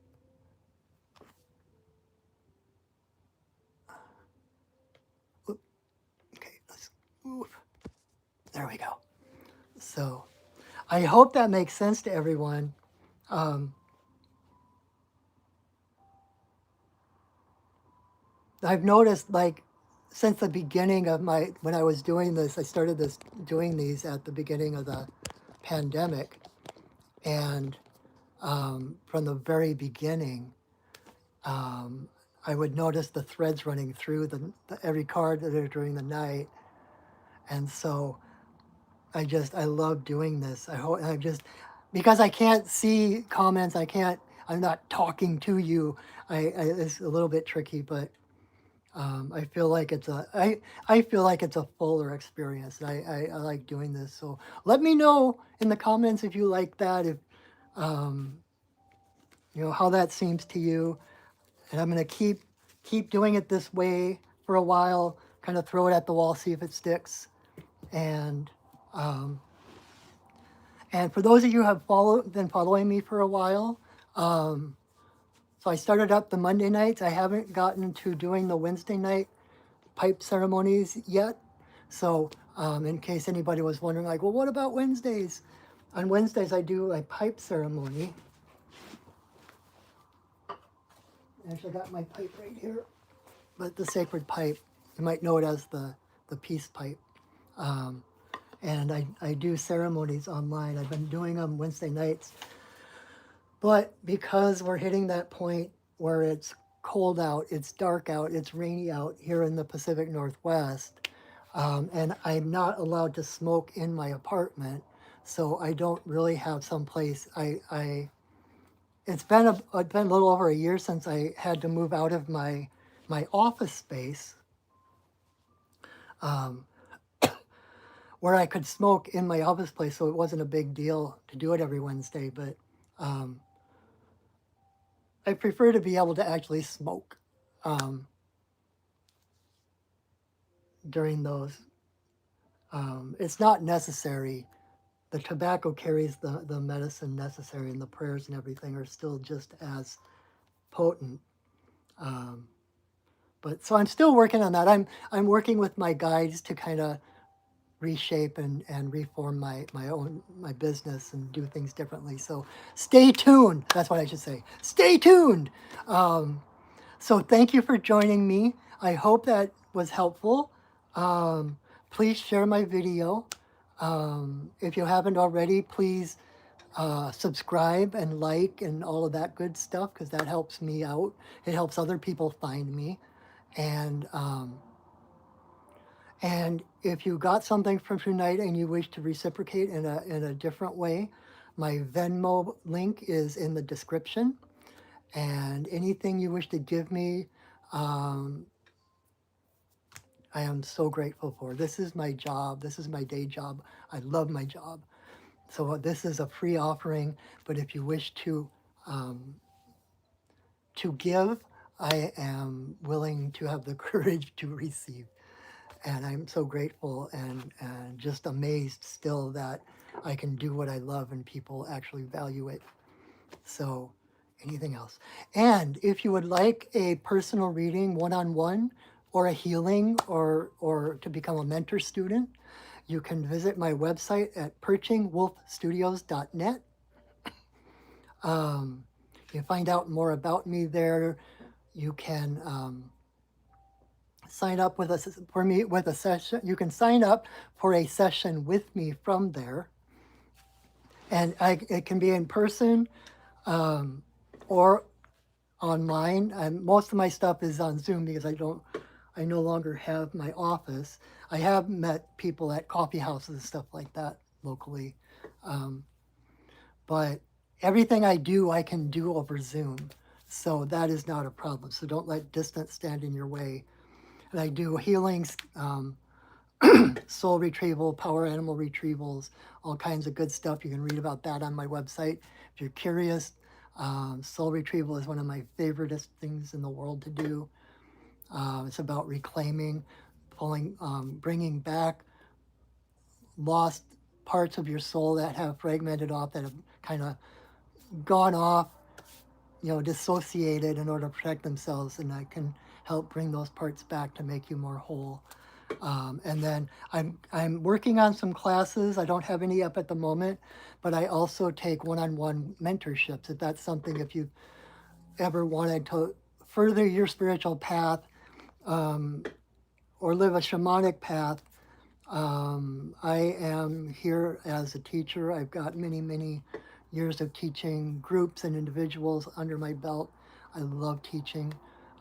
Oop. Okay, let's move. There we go. So, I hope that makes sense to everyone. I've noticed, like, since the beginning of when I was doing this, I started doing these at the beginning of the pandemic. And from the very beginning, I would notice the threads running through every card during the night. And so I love doing this. Because I can't see comments, I'm not talking to you. It's a little bit tricky, but I feel like I feel like it's a fuller experience. I like doing this. So let me know in the comments if you like that, if how that seems to you. And I'm gonna keep doing it this way for a while. Kind of throw it at the wall, see if it sticks. And and for those of you who have been following me for a while, so I started up the Monday nights. I haven't gotten to doing the Wednesday night pipe ceremonies yet. So in case anybody was wondering, like, well, what about Wednesdays? On Wednesdays, I do a pipe ceremony. I actually got my pipe right here, but the sacred pipe. You might know it as the peace pipe. And I do ceremonies online. I've been doing them Wednesday nights. But because we're hitting that point where it's cold out, it's dark out, it's rainy out here in the Pacific Northwest, and I'm not allowed to smoke in my apartment, so I don't really have some place. It's been a little over a year since I had to move out of my office space, where I could smoke in my office place, so it wasn't a big deal to do it every Wednesday. But I prefer to be able to actually smoke during those. It's not necessary. The tobacco carries the medicine necessary, and the prayers and everything are still just as potent. But so I'm still working on that. I'm working with my guides to kind of reshape and reform my business and do things differently. So stay tuned. That's what I should say. Stay tuned. Um, so thank you for joining me. I hope that was helpful. Please share my video. If you haven't already, please subscribe and like and all of that good stuff because that helps me out. It helps other people find me. And and if you got something from tonight and you wish to reciprocate in a different way, my Venmo link is in the description. And anything you wish to give me, um, I am so grateful for. This is my job. This is my day job. I love my job. So this is a free offering. But if you wish um, to give, I am willing to have the courage to receive. And I'm so grateful and just amazed still that I can do what I love and people actually value it. So anything else? And if you would like a personal reading one-on-one or a healing or to become a mentor student, you can visit my website at perchingwolfstudios.net. You can find out more about me there. You can sign up with us for me with a session. You can sign up for a session with me from there, and it can be in person or online. And most of my stuff is on Zoom because I no longer have my office. I have met people at coffee houses and stuff like that locally, but everything I do, I can do over Zoom. So that is not a problem. So don't let distance stand in your way. And I do healings, soul retrieval, power animal retrievals, all kinds of good stuff. You can read about that on my website. If you're curious, soul retrieval is one of my favoriteest things in the world to do. It's about reclaiming, bringing back lost parts of your soul that have fragmented off, that have kind of gone off, dissociated in order to protect themselves. And I can help bring those parts back to make you more whole. And then I'm working on some classes. I don't have any up at the moment, but I also take one-on-one mentorships. If that's something, if you've ever wanted to further your spiritual path or live a shamanic path, I am here as a teacher. I've got many, many years of teaching groups and individuals under my belt. I love teaching.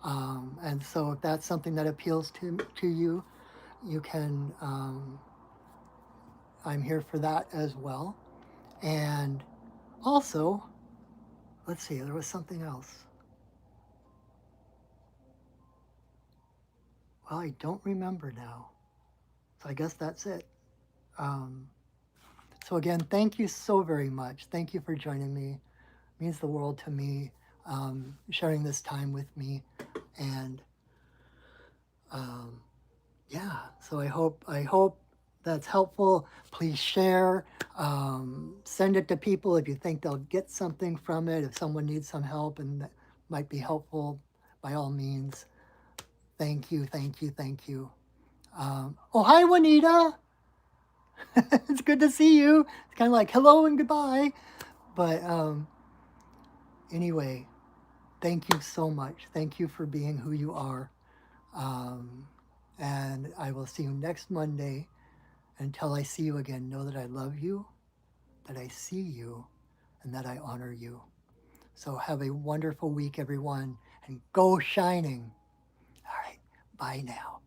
And so if that's something that appeals to you, you can, I'm here for that as well. And also, let's see, there was something else. Well, I don't remember now. So I guess that's it. Um, so again, thank you so very much. Thank you for joining me. It means the world to me, sharing this time with me. And yeah, so I hope that's helpful. Please share, send it to people if you think they'll get something from it. If someone needs some help and that might be helpful, by all means. Thank you, thank you, thank you. Oh, hi, Juanita. It's good to see you. It's kind of like hello and goodbye. But anyway, thank you so much. Thank you for being who you are. Um, and I will see you next Monday. Until I see you again, know that I love you, that I see you, and that I honor you. So have a wonderful week, everyone, and go shining. All right, bye now.